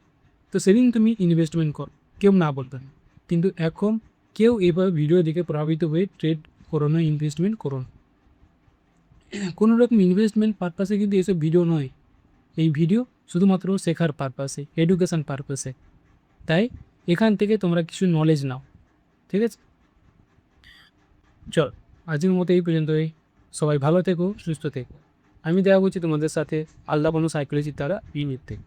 তো সেদিন তুমি ইনভেস্টমেন্ট করো, কেউ না বলবে না। কিন্তু এখন কেউ এভাবে ভিডিও দেখে প্রভাবিত হয়ে ট্রেড করো না, ইনভেস্টমেন্ট করো না। কোনো রকম ইনভেস্টমেন্ট পারপাসে কিন্তু এসব ভিডিও নয়, এই ভিডিও শুধুমাত্র শেখার পারপাসে, এডুকেশান পারপাসে। তাই এখান থেকে তোমরা কিছু নলেজ নাও, ঠিক আছে। চল আজকের মতো এই পর্যন্তই, সবাই ভালো থেকো, সুস্থ থেকো। আমি দেখা করছি তোমাদের সাথে আলাদা কোনো সাইকোলজির দ্বারা থেকে।